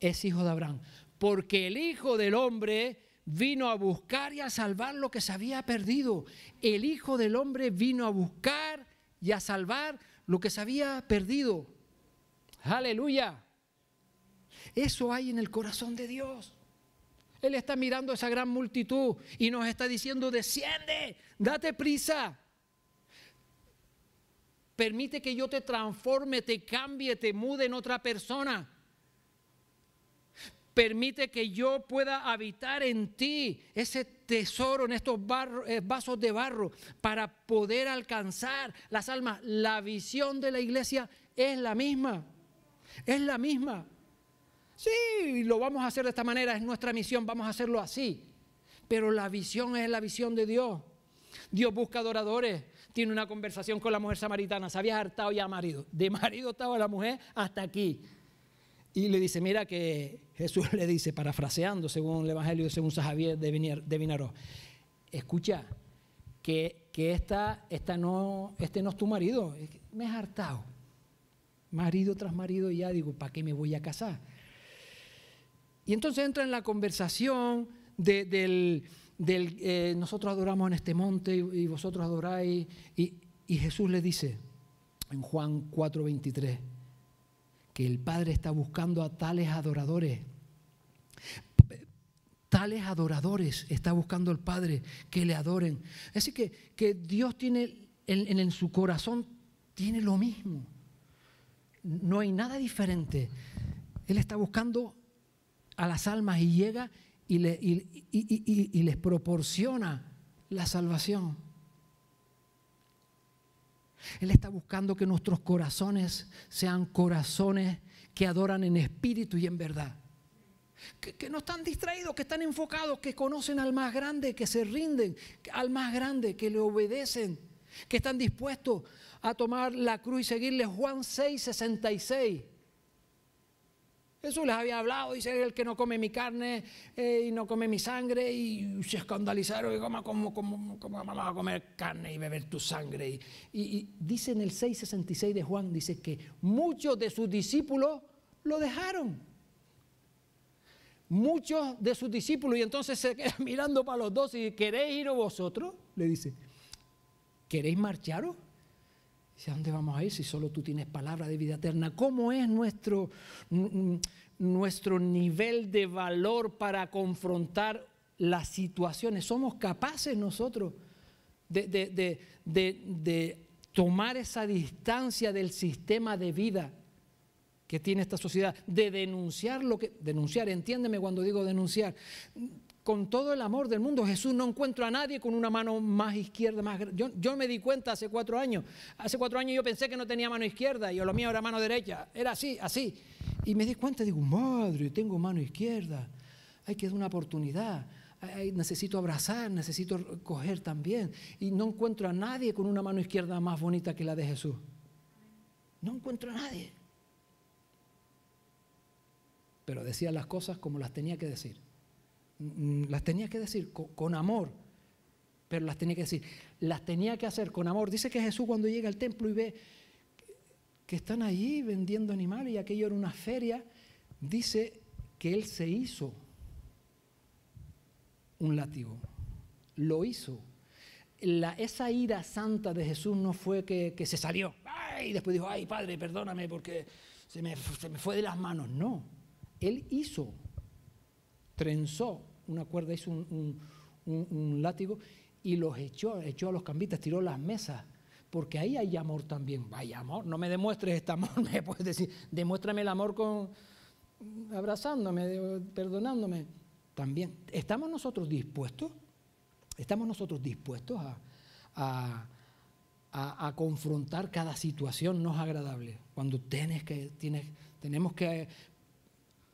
es hijo de Abraham, porque el Hijo del Hombre vino a buscar y a salvar lo que se había perdido. El Hijo del Hombre vino a buscar y a salvar lo que se había perdido. Aleluya. Eso hay en el corazón de Dios. Él está mirando a esa gran multitud y nos está diciendo, desciende, date prisa. Permite que yo te transforme, te cambie, te mude en otra persona. Permite que yo pueda habitar en ti ese tesoro en estos vasos de barro para poder alcanzar las almas. La visión de la iglesia es la misma. Es la misma. Sí, lo vamos a hacer de esta manera, es nuestra misión, vamos a hacerlo así. Pero la visión es la visión de Dios. Dios busca adoradores. Tiene una conversación con la mujer samaritana. Se había hartado ya marido. De marido estaba la mujer hasta aquí. Y le dice, mira que Jesús le dice, parafraseando según el Evangelio, según San Javier de Vinaró, escucha, que este no es tu marido, me has hartado. Marido tras marido, y ya digo, ¿para qué me voy a casar? Y entonces entra en la conversación nosotros adoramos en este monte y vosotros adoráis. Y Jesús le dice en Juan 4:23 que el Padre está buscando a tales adoradores. Tales adoradores está buscando el Padre que le adoren. Así que Dios tiene en su corazón, tiene lo mismo. No hay nada diferente. Él está buscando a las almas y llega y les proporciona la salvación. Él está buscando que nuestros corazones sean corazones que adoran en espíritu y en verdad. Que no están distraídos, que están enfocados, que conocen al más grande, que se rinden al más grande, que le obedecen, que están dispuestos a tomar la cruz y seguirle. Juan 6:66. Jesús les había hablado, dice, el que no come mi carne y no come mi sangre, y se escandalizaron, y ¿cómo vamos a comer carne y beber tu sangre? Y dice en el 6:66 de Juan, dice que muchos de sus discípulos lo dejaron. Muchos de sus discípulos, y entonces se queda mirando para los dos, y ¿queréis iros vosotros? Le dice, ¿queréis marcharos? Dice, ¿a dónde vamos a ir si solo tú tienes palabra de vida eterna? ¿Cómo es nuestro nivel de valor para confrontar las situaciones? ¿Somos capaces nosotros de tomar esa distancia del sistema de vida que tiene esta sociedad? De denunciar denunciar, entiéndeme cuando digo denunciar, con todo el amor del mundo. Jesús no encuentra a nadie con una mano más izquierda, más grande. Yo me di cuenta hace 4 años. Hace 4 años yo pensé que no tenía mano izquierda y lo mío era mano derecha. Era así. Y me di cuenta, digo, madre, tengo mano izquierda. Hay que dar una oportunidad. Necesito abrazar, necesito coger también. Y no encuentro a nadie con una mano izquierda más bonita que la de Jesús. No encuentro a nadie. Pero decía las cosas como las tenía que decir. Las tenía que decir con amor, pero las tenía que decir. Las tenía que hacer con amor. Dice que Jesús cuando llega al templo y ve que están allí vendiendo animales y aquello era una feria, dice que Él se hizo un látigo. Lo hizo. Esa ira santa de Jesús no fue que se salió. ¡Ay! Y después dijo, ay, Padre, perdóname porque se me fue de las manos. No. Él hizo, trenzó una cuerda, hizo un látigo y los echó a los cambistas, tiró las mesas, porque ahí hay amor también. Vaya amor, no me demuestres este amor, me puedes decir, demuéstrame el amor abrazándome, perdonándome. También, ¿estamos nosotros dispuestos? ¿Estamos nosotros dispuestos a confrontar cada situación no agradable? Cuando tenemos que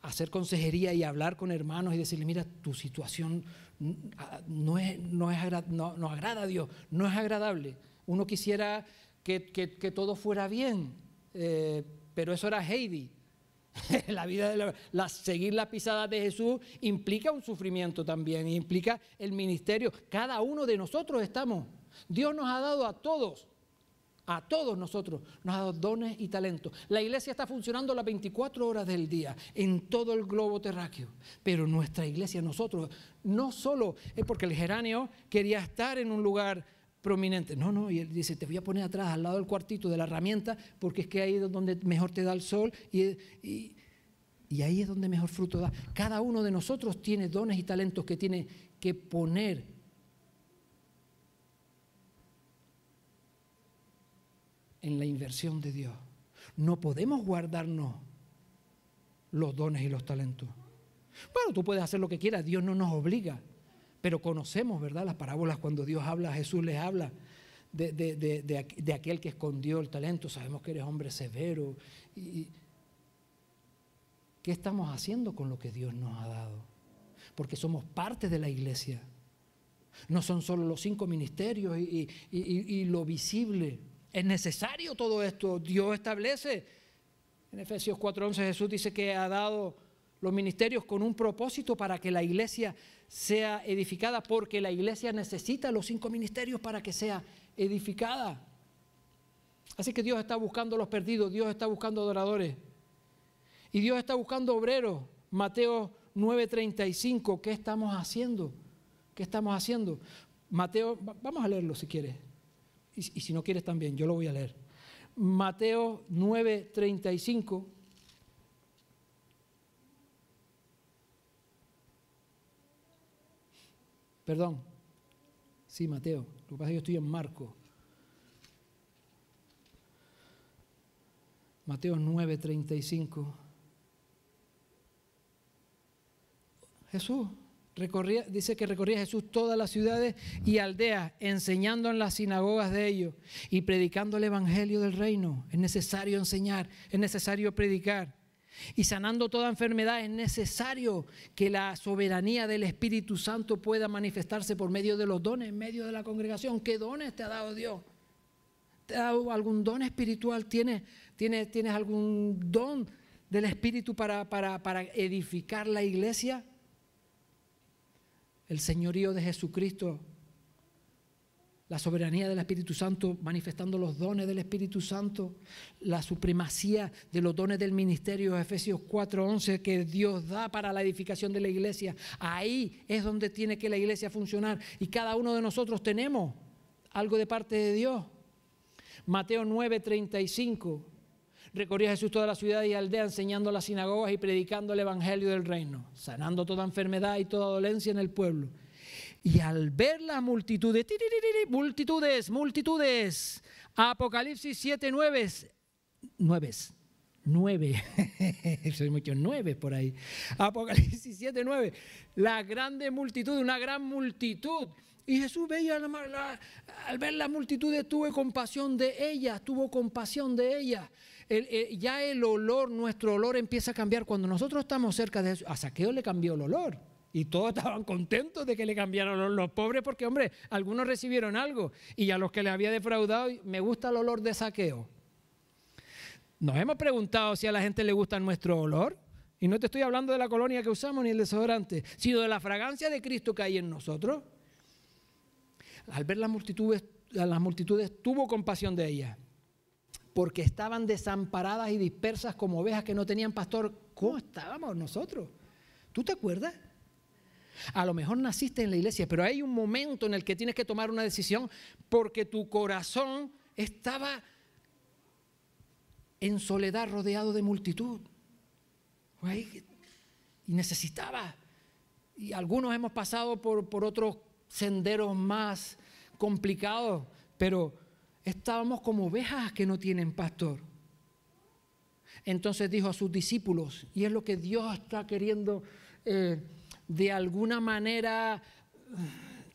hacer consejería y hablar con hermanos y decirle, mira, tu situación no agrada a Dios, no es agradable. Uno quisiera que todo fuera bien, pero eso era Heidi. La vida seguir las pisadas de Jesús implica un sufrimiento también, implica el ministerio. Cada uno de nosotros Dios nos ha dado a todos nosotros, nos ha dado dones y talentos. La iglesia está funcionando las 24 horas del día en todo el globo terráqueo, pero nuestra iglesia, nosotros, no solo es porque el geranio quería estar en un lugar prominente, no, y él dice, te voy a poner atrás al lado del cuartito de la herramienta porque es que ahí es donde mejor te da el sol y ahí es donde mejor fruto da. Cada uno de nosotros tiene dones y talentos que tiene que poner en la inversión de Dios. No podemos guardarnos los dones y los talentos. Bueno, tú puedes hacer lo que quieras, Dios no nos obliga, pero conocemos, ¿verdad? Las parábolas cuando Dios habla, Jesús les habla de aquel que escondió el talento. Sabemos que eres hombre severo. ¿Qué estamos haciendo con lo que Dios nos ha dado? Porque somos parte de la iglesia. No son solo los 5 ministerios y lo visible. Es necesario todo esto. Dios establece. En Efesios 4:11 Jesús dice que ha dado los ministerios con un propósito para que la iglesia sea edificada, porque la iglesia necesita los 5 ministerios para que sea edificada. Así que Dios está buscando los perdidos, Dios está buscando adoradores y Dios está buscando obreros. Mateo 9:35, ¿qué estamos haciendo? ¿Qué estamos haciendo? Mateo, vamos a leerlo si quieres. Y si no quieres también, yo lo voy a leer. Mateo 9:35. Perdón. Sí, Mateo. Lo que pasa es que yo estoy en Marcos. Mateo 9:35. Jesús dice que recorría Jesús todas las ciudades y aldeas, enseñando en las sinagogas de ellos y predicando el evangelio del reino. Es necesario enseñar, es necesario predicar. Y sanando toda enfermedad, es necesario que la soberanía del Espíritu Santo pueda manifestarse por medio de los dones, en medio de la congregación. ¿Qué dones te ha dado Dios? ¿Te ha dado algún don espiritual? ¿Tienes algún don del Espíritu para edificar la iglesia? El señorío de Jesucristo, la soberanía del Espíritu Santo manifestando los dones del Espíritu Santo, la supremacía de los dones del ministerio, Efesios 4:11, que Dios da para la edificación de la iglesia. Ahí es donde tiene que la iglesia funcionar, y cada uno de nosotros tenemos algo de parte de Dios. Mateo 9:35, recorría Jesús toda la ciudad y aldea, enseñando en las sinagogas y predicando el evangelio del reino, sanando toda enfermedad y toda dolencia en el pueblo. Y al ver las multitudes, multitudes, Apocalipsis 7:9, soy muchos 9 por ahí, Apocalipsis 7:9, la grande multitud, una gran multitud. Y Jesús veía, al ver las multitudes, tuvo compasión de ellas, ya el olor, nuestro olor empieza a cambiar cuando nosotros estamos cerca de Jesús. A Zaqueo le cambió el olor. Y todos estaban contentos de que le cambiaron los pobres, porque, hombre, algunos recibieron algo. Y a los que les había defraudado, me gusta el olor de Zaqueo. Nos hemos preguntado si a la gente le gusta nuestro olor. Y no te estoy hablando de la colonia que usamos ni el desodorante, sino de la fragancia de Cristo que hay en nosotros. Al ver las multitudes, tuvo compasión de ellas, porque estaban desamparadas y dispersas como ovejas que no tenían pastor. ¿Cómo estábamos nosotros? ¿Tú te acuerdas? A lo mejor naciste en la iglesia, pero hay un momento en el que tienes que tomar una decisión, porque tu corazón estaba en soledad, rodeado de multitud. Y necesitaba. Y algunos hemos pasado por otros senderos más complicados, pero estábamos como ovejas que no tienen pastor. Entonces dijo a sus discípulos, y es lo que Dios está queriendo de alguna manera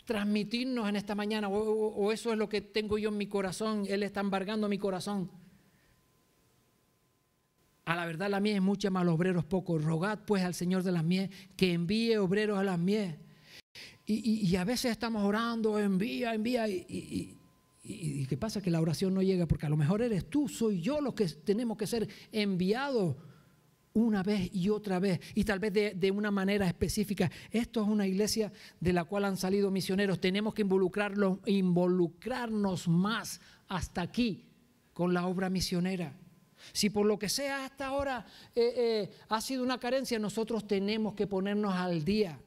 transmitirnos en esta mañana, o eso es lo que tengo yo en mi corazón. Él está embargando mi corazón. A la verdad la mies es mucha, mas los obreros pocos. Rogad pues al Señor de las mies que envíe obreros a las mies. Y a veces estamos orando, envía, y ¿qué pasa? Que la oración no llega, porque a lo mejor eres tú, soy yo los que tenemos que ser enviados una vez y otra vez, y tal vez de una manera específica. Esto es una iglesia de la cual han salido misioneros. Tenemos que involucrarnos más hasta aquí con la obra misionera. Si por lo que sea hasta ahora ha sido una carencia, nosotros tenemos que ponernos al día.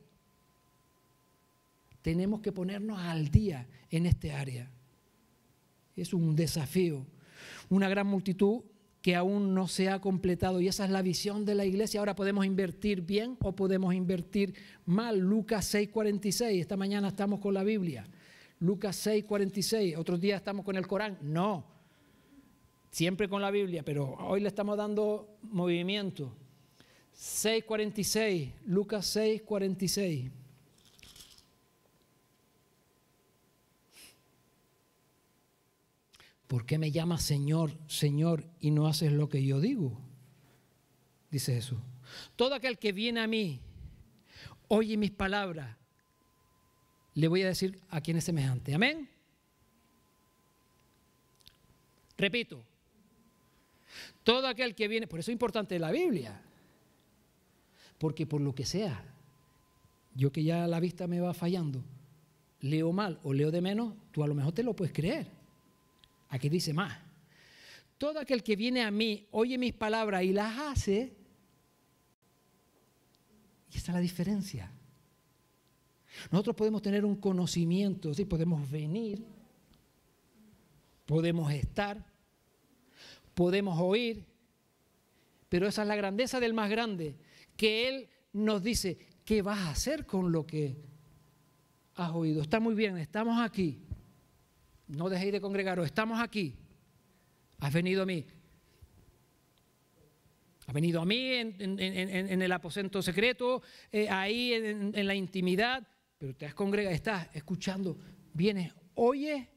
Tenemos que ponernos al día en este área. Es un desafío. Una gran multitud que aún no se ha completado, y esa es la visión de la iglesia. Ahora podemos invertir bien o podemos invertir mal. Lucas 6:46, esta mañana estamos con la Biblia. Lucas 6:46, otros días estamos con el Corán. No, siempre con la Biblia, pero hoy le estamos dando movimiento. 6:46, Lucas 6:46. ¿Por qué me llamas Señor, Señor, y no haces lo que yo digo? Dice Jesús. Todo aquel que viene a mí, oye mis palabras, le voy a decir a quién es semejante. Amén. Repito. Todo aquel que viene, por eso es importante la Biblia. Porque por lo que sea, yo que ya la vista me va fallando, leo mal o leo de menos, tú a lo mejor te lo puedes creer. Aquí dice más. Todo aquel que viene a mí, oye mis palabras y las hace. Y esa es la diferencia. Nosotros podemos tener un conocimiento, ¿sí? Podemos venir, podemos estar, podemos oír, pero esa es la grandeza del más grande, que Él nos dice, ¿qué vas a hacer con lo que has oído? Está muy bien, estamos aquí. No dejéis de congregaros, estamos aquí. Has venido a mí. Has venido a mí en el aposento secreto, ahí en la intimidad, pero te has congregado, estás escuchando, vienes, oye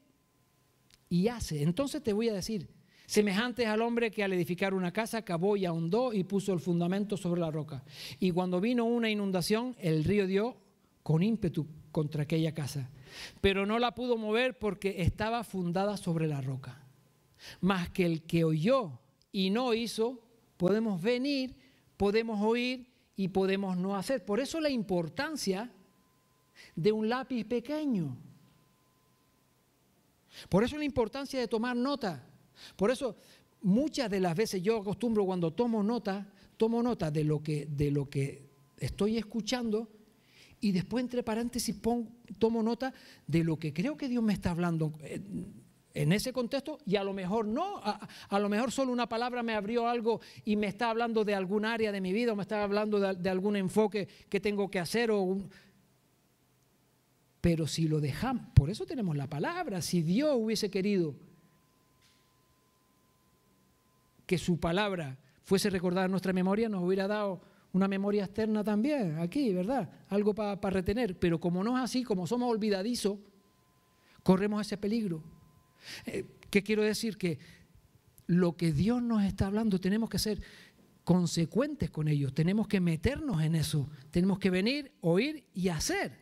y hace. Entonces te voy a decir, semejante es al hombre que al edificar una casa cavó y ahondó y puso el fundamento sobre la roca. Y cuando vino una inundación, el río dio con ímpetu contra aquella casa, pero no la pudo mover porque estaba fundada sobre la roca. Mas que el que oyó y no hizo, podemos venir podemos oír y podemos no hacer. Por eso la importancia de un lápiz pequeño. Por eso la importancia de tomar nota. Por eso muchas de las veces yo acostumbro cuando tomo nota de lo que estoy escuchando y después entre paréntesis tomo nota de lo que creo que Dios me está hablando en ese contexto, y a lo mejor no, a lo mejor solo una palabra me abrió algo y me está hablando de algún área de mi vida o me está hablando de algún enfoque que tengo que hacer. Pero si lo dejamos, por eso tenemos la palabra. Si Dios hubiese querido que su palabra fuese recordada en nuestra memoria, nos hubiera dado una memoria externa también, aquí, ¿verdad? Algo para retener. Pero como no es así, como somos olvidadizos, corremos ese peligro. ¿Qué quiero decir? Que lo que Dios nos está hablando tenemos que ser consecuentes con ello, tenemos que meternos en eso, tenemos que venir, oír y hacer.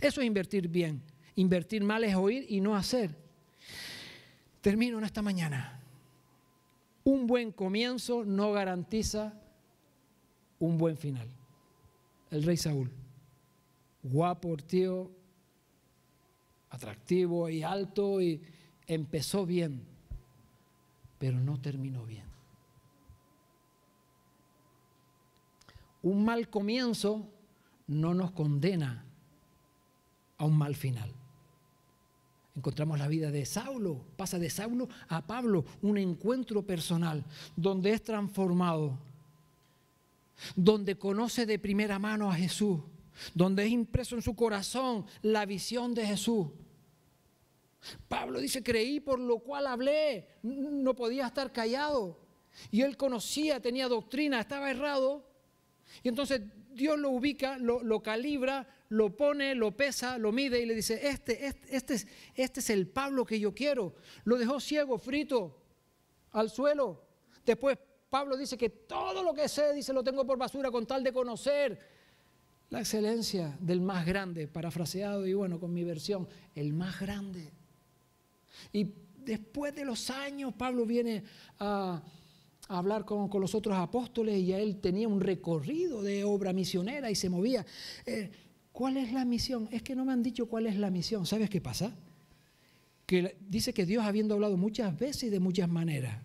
Eso es invertir bien. Invertir mal es oír y no hacer. Termino en esta mañana. Un buen comienzo no garantiza un buen final. El rey Saúl, guapo, tío, atractivo y alto, y empezó bien, pero no terminó bien. Un mal comienzo no nos condena a un mal final. Encontramos la vida de Saulo, pasa de Saulo a Pablo, un encuentro personal donde es transformado, donde conoce de primera mano a Jesús, donde es impreso en su corazón la visión de Jesús. Pablo dice, creí por lo cual hablé, no podía estar callado. Y él conocía, tenía doctrina, estaba errado. Y entonces Dios lo ubica, lo calibra, lo pone, lo pesa, lo mide y le dice, este es el Pablo que yo quiero. Lo dejó ciego, frito, al suelo. Después Pablo dice que todo lo que sé, dice, lo tengo por basura con tal de conocer la excelencia del más grande, parafraseado y bueno, con mi versión, el más grande. Y después de los años, Pablo viene a hablar con los otros apóstoles y él tenía un recorrido de obra misionera y se movía. ¿Cuál es la misión? Es que no me han dicho cuál es la misión. ¿Sabes qué pasa? Que dice que Dios, habiendo hablado muchas veces y de muchas maneras,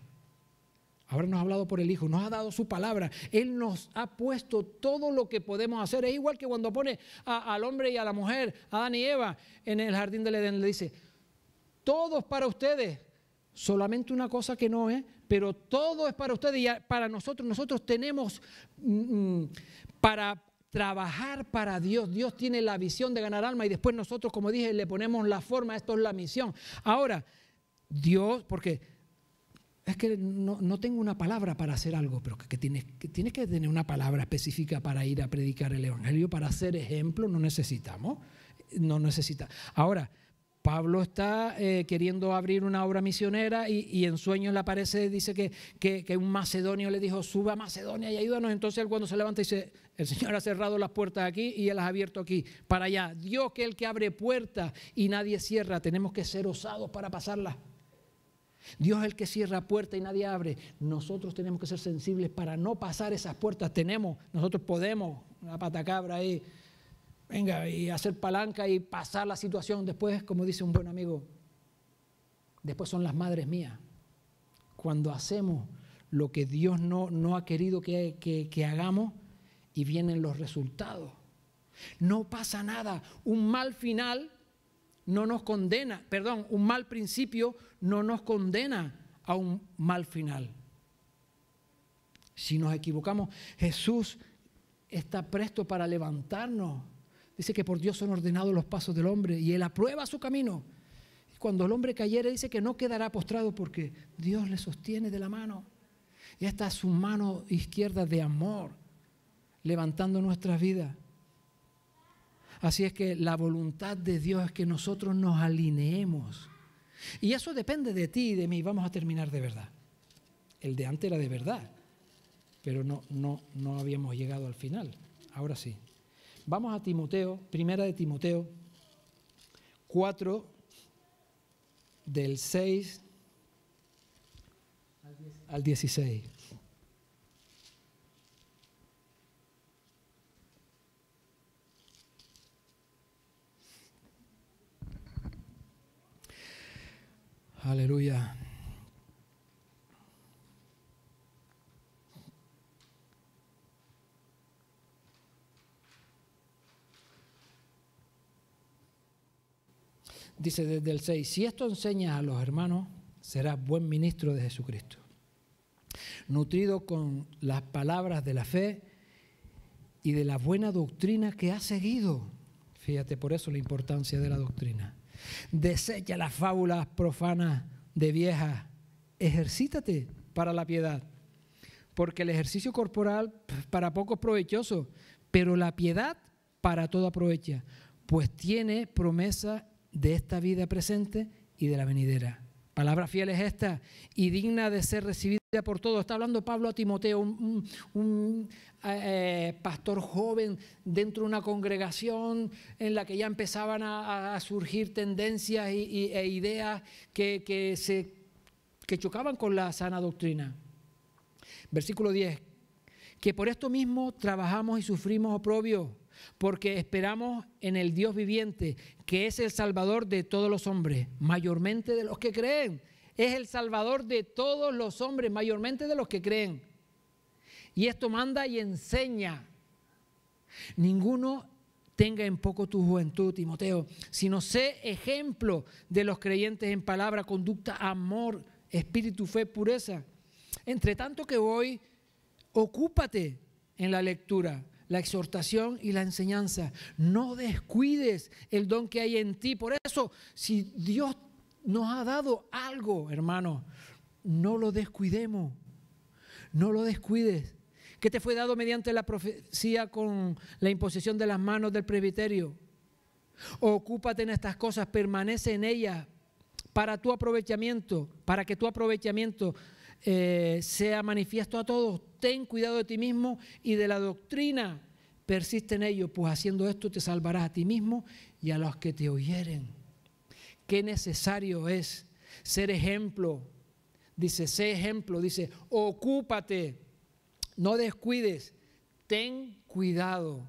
ahora nos ha hablado por el Hijo, nos ha dado su palabra. Él nos ha puesto todo lo que podemos hacer. Es igual que cuando pone al hombre y a la mujer, a Adán y Eva, en el jardín del Edén, le dice, todo es para ustedes, solamente una cosa que no es, pero todo es para ustedes y para nosotros. Nosotros tenemos para trabajar para Dios. Dios tiene la visión de ganar alma y después nosotros, como dije, le ponemos la forma. Esto es la misión. Ahora, Dios, porque es que no tengo una palabra para hacer algo, pero que tienes que tener una palabra específica para ir a predicar el Evangelio, para hacer ejemplo, no necesitamos. Ahora, Pablo está queriendo abrir una obra misionera y en sueños le aparece, dice que un macedonio le dijo, sube a Macedonia y ayúdanos. Entonces él cuando se levanta dice, el Señor ha cerrado las puertas aquí y Él las ha abierto aquí, para allá. Dios, que es el que abre puertas y nadie cierra, tenemos que ser osados para pasarlas. Dios es el que cierra puertas y nadie abre. Nosotros tenemos que ser sensibles para no pasar esas puertas. Nosotros podemos, una patacabra ahí, venga, y hacer palanca y pasar la situación. Después, como dice un buen amigo, después son las madres mías. Cuando hacemos lo que Dios no ha querido que hagamos y vienen los resultados. No pasa nada. Un mal final no nos condena, un mal principio no nos condena a un mal final. Si nos equivocamos, Jesús está presto para levantarnos. Dice que por Dios son ordenados los pasos del hombre y Él aprueba su camino. Cuando el hombre cayere, dice que no quedará postrado porque Dios le sostiene de la mano. Y esta es su mano izquierda de amor, levantando nuestras vidas. Así es que la voluntad de Dios es que nosotros nos alineemos. Y eso depende de ti y de mí. Vamos a terminar de verdad. El de antes era de verdad, pero no habíamos llegado al final. Ahora sí. Vamos a Timoteo, primera de Timoteo 4, del 6 al 16. Aleluya. Dice desde el 6, si esto enseñas a los hermanos, serás buen ministro de Jesucristo, nutrido con las palabras de la fe y de la buena doctrina que has seguido. Fíjate, por eso la importancia de la doctrina. Desecha las fábulas profanas de viejas, ejercítate para la piedad, porque el ejercicio corporal para poco es provechoso, pero la piedad para todo aprovecha, pues tiene promesa de esta vida presente y de la venidera. Palabra fiel es esta y digna de ser recibida por todos. Está hablando Pablo a Timoteo, un pastor joven dentro de una congregación en la que ya empezaban a surgir tendencias e ideas que chocaban con la sana doctrina. Versículo 10, que por esto mismo trabajamos y sufrimos oprobio, porque esperamos en el Dios viviente, que es el Salvador de todos los hombres, mayormente de los que creen. Es el Salvador de todos los hombres, mayormente de los que creen. Y esto manda y enseña. Ninguno tenga en poco tu juventud, Timoteo, sino sé ejemplo de los creyentes en palabra, conducta, amor, espíritu, fe, pureza. Entre tanto que voy, ocúpate en la lectura, la exhortación y la enseñanza. No descuides el don que hay en ti. Por eso, si Dios nos ha dado algo, hermano, no lo descuidemos. No lo descuides. Que te fue dado mediante la profecía con la imposición de las manos del presbiterio. Ocúpate en estas cosas, permanece en ellas para tu aprovechamiento, para que tu aprovechamiento sea manifiesto a todos. Ten cuidado de ti mismo y de la doctrina. Persiste en ello, pues haciendo esto te salvarás a ti mismo y a los que te oyeren. Qué necesario es ser ejemplo. Dice, sé ejemplo. Dice, ocúpate, no descuides, ten cuidado.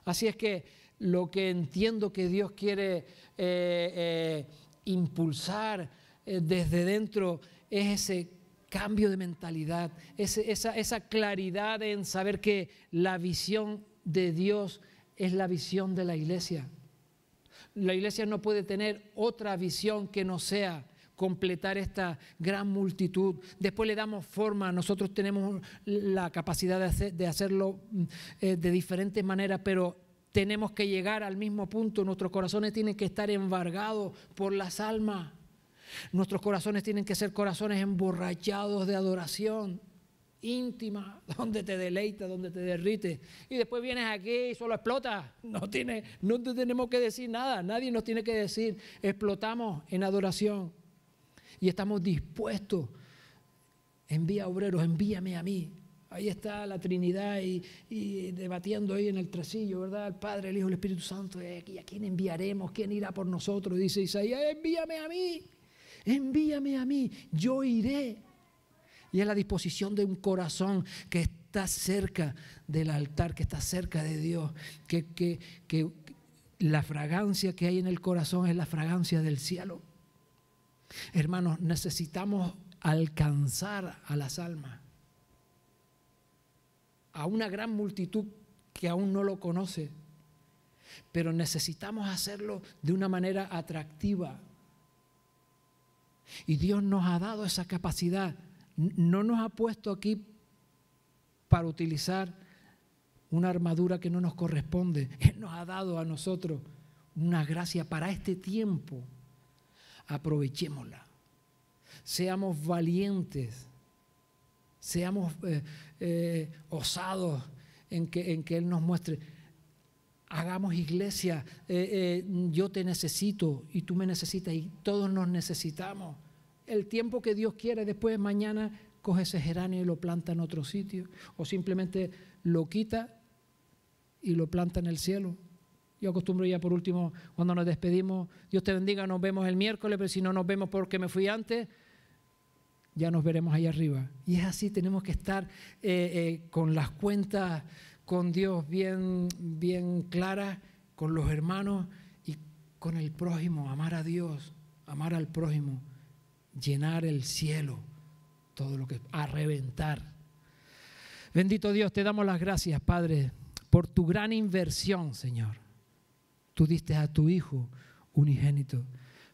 Así es que lo que entiendo que Dios quiere impulsar desde dentro es ese cambio de mentalidad, esa claridad en saber que la visión de Dios es la visión de la iglesia. La iglesia no puede tener otra visión que no sea completar esta gran multitud. Después le damos forma, nosotros tenemos la capacidad de hacerlo de diferentes maneras, pero tenemos que llegar al mismo punto. Nuestros corazones tienen que estar embargados por las almas. Nuestros corazones tienen que ser corazones emborrachados de adoración íntima, donde te deleita, donde te derrite. Y después vienes aquí y solo explotas. No te tenemos que decir nada, nadie nos tiene que decir. Explotamos en adoración y estamos dispuestos. Envía obreros, envíame a mí. Ahí está la Trinidad y debatiendo ahí en el tresillo, ¿verdad? El Padre, el Hijo, el Espíritu Santo. ¿Y a quién enviaremos? ¿Quién irá por nosotros? Dice Isaías, envíame a mí. Envíame a mí, yo iré. Y es la disposición de un corazón que está cerca del altar, que está cerca de Dios, que la fragancia que hay en el corazón es la fragancia del cielo. Hermanos, necesitamos alcanzar a las almas, a una gran multitud que aún no lo conoce, pero necesitamos hacerlo de una manera atractiva. Y Dios nos ha dado esa capacidad. No nos ha puesto aquí para utilizar una armadura que no nos corresponde. Él nos ha dado a nosotros una gracia para este tiempo. Aprovechémosla. Seamos valientes. Seamos osados en que Él nos muestre. Hagamos iglesia, yo te necesito y tú me necesitas y todos nos necesitamos. El tiempo que Dios quiere, después mañana coge ese geranio y lo planta en otro sitio o simplemente lo quita y lo planta en el cielo. Yo acostumbro ya por último, cuando nos despedimos, Dios te bendiga, nos vemos el miércoles, pero si no nos vemos porque me fui antes, ya nos veremos allá arriba. Y es así, tenemos que estar con las cuentas con Dios bien claras, con los hermanos y con el prójimo, amar a Dios, amar al prójimo. llenar el cielo, todo lo que a reventar. Bendito Dios, te damos las gracias, Padre, por tu gran inversión, Señor. Tú diste a tu Hijo unigénito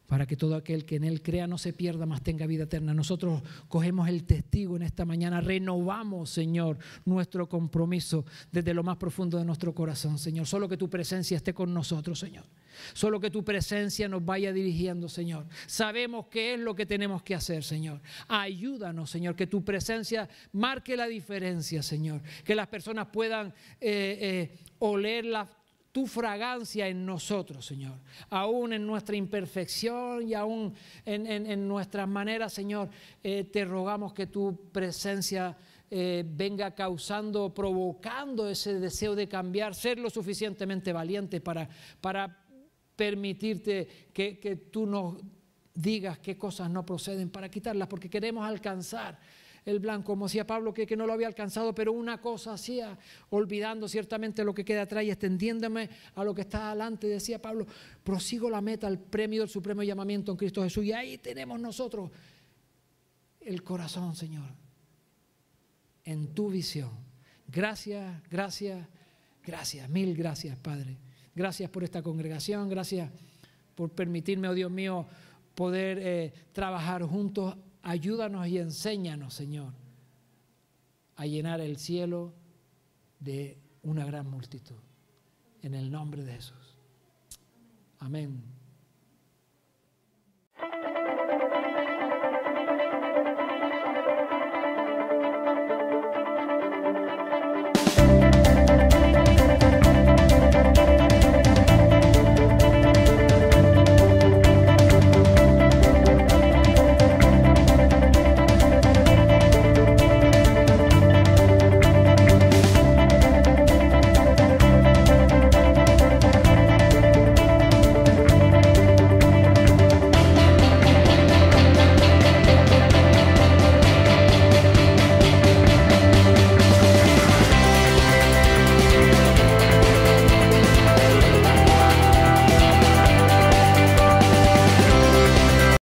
para que todo aquel que en Él crea no se pierda, mas tenga vida eterna. Nosotros cogemos el testigo en esta mañana, renovamos, Señor, nuestro compromiso desde lo más profundo de nuestro corazón, Señor. Solo que tu presencia esté con nosotros, Señor. Solo que tu presencia nos vaya dirigiendo, Señor. Sabemos qué es lo que tenemos que hacer, Señor. Ayúdanos, Señor, que tu presencia marque la diferencia, Señor. Que las personas puedan oler tu fragancia en nosotros, Señor. Aún en nuestra imperfección y aún en nuestras maneras, Señor, te rogamos que tu presencia venga causando, provocando ese deseo de cambiar, ser lo suficientemente valiente para permitirte que tú nos digas qué cosas no proceden, para quitarlas, porque queremos alcanzar el blanco, como decía Pablo, que no lo había alcanzado, pero una cosa hacía, olvidando ciertamente lo que queda atrás y extendiéndome a lo que está adelante, decía Pablo, prosigo la meta, el premio del supremo llamamiento en Cristo Jesús. Y ahí tenemos nosotros el corazón, Señor, en tu visión. Gracias, gracias, gracias, mil gracias, Padre. Gracias por esta congregación, gracias por permitirme, oh Dios mío, poder trabajar juntos. Ayúdanos y enséñanos, Señor, a llenar el cielo de una gran multitud. En el nombre de Jesús. Amén.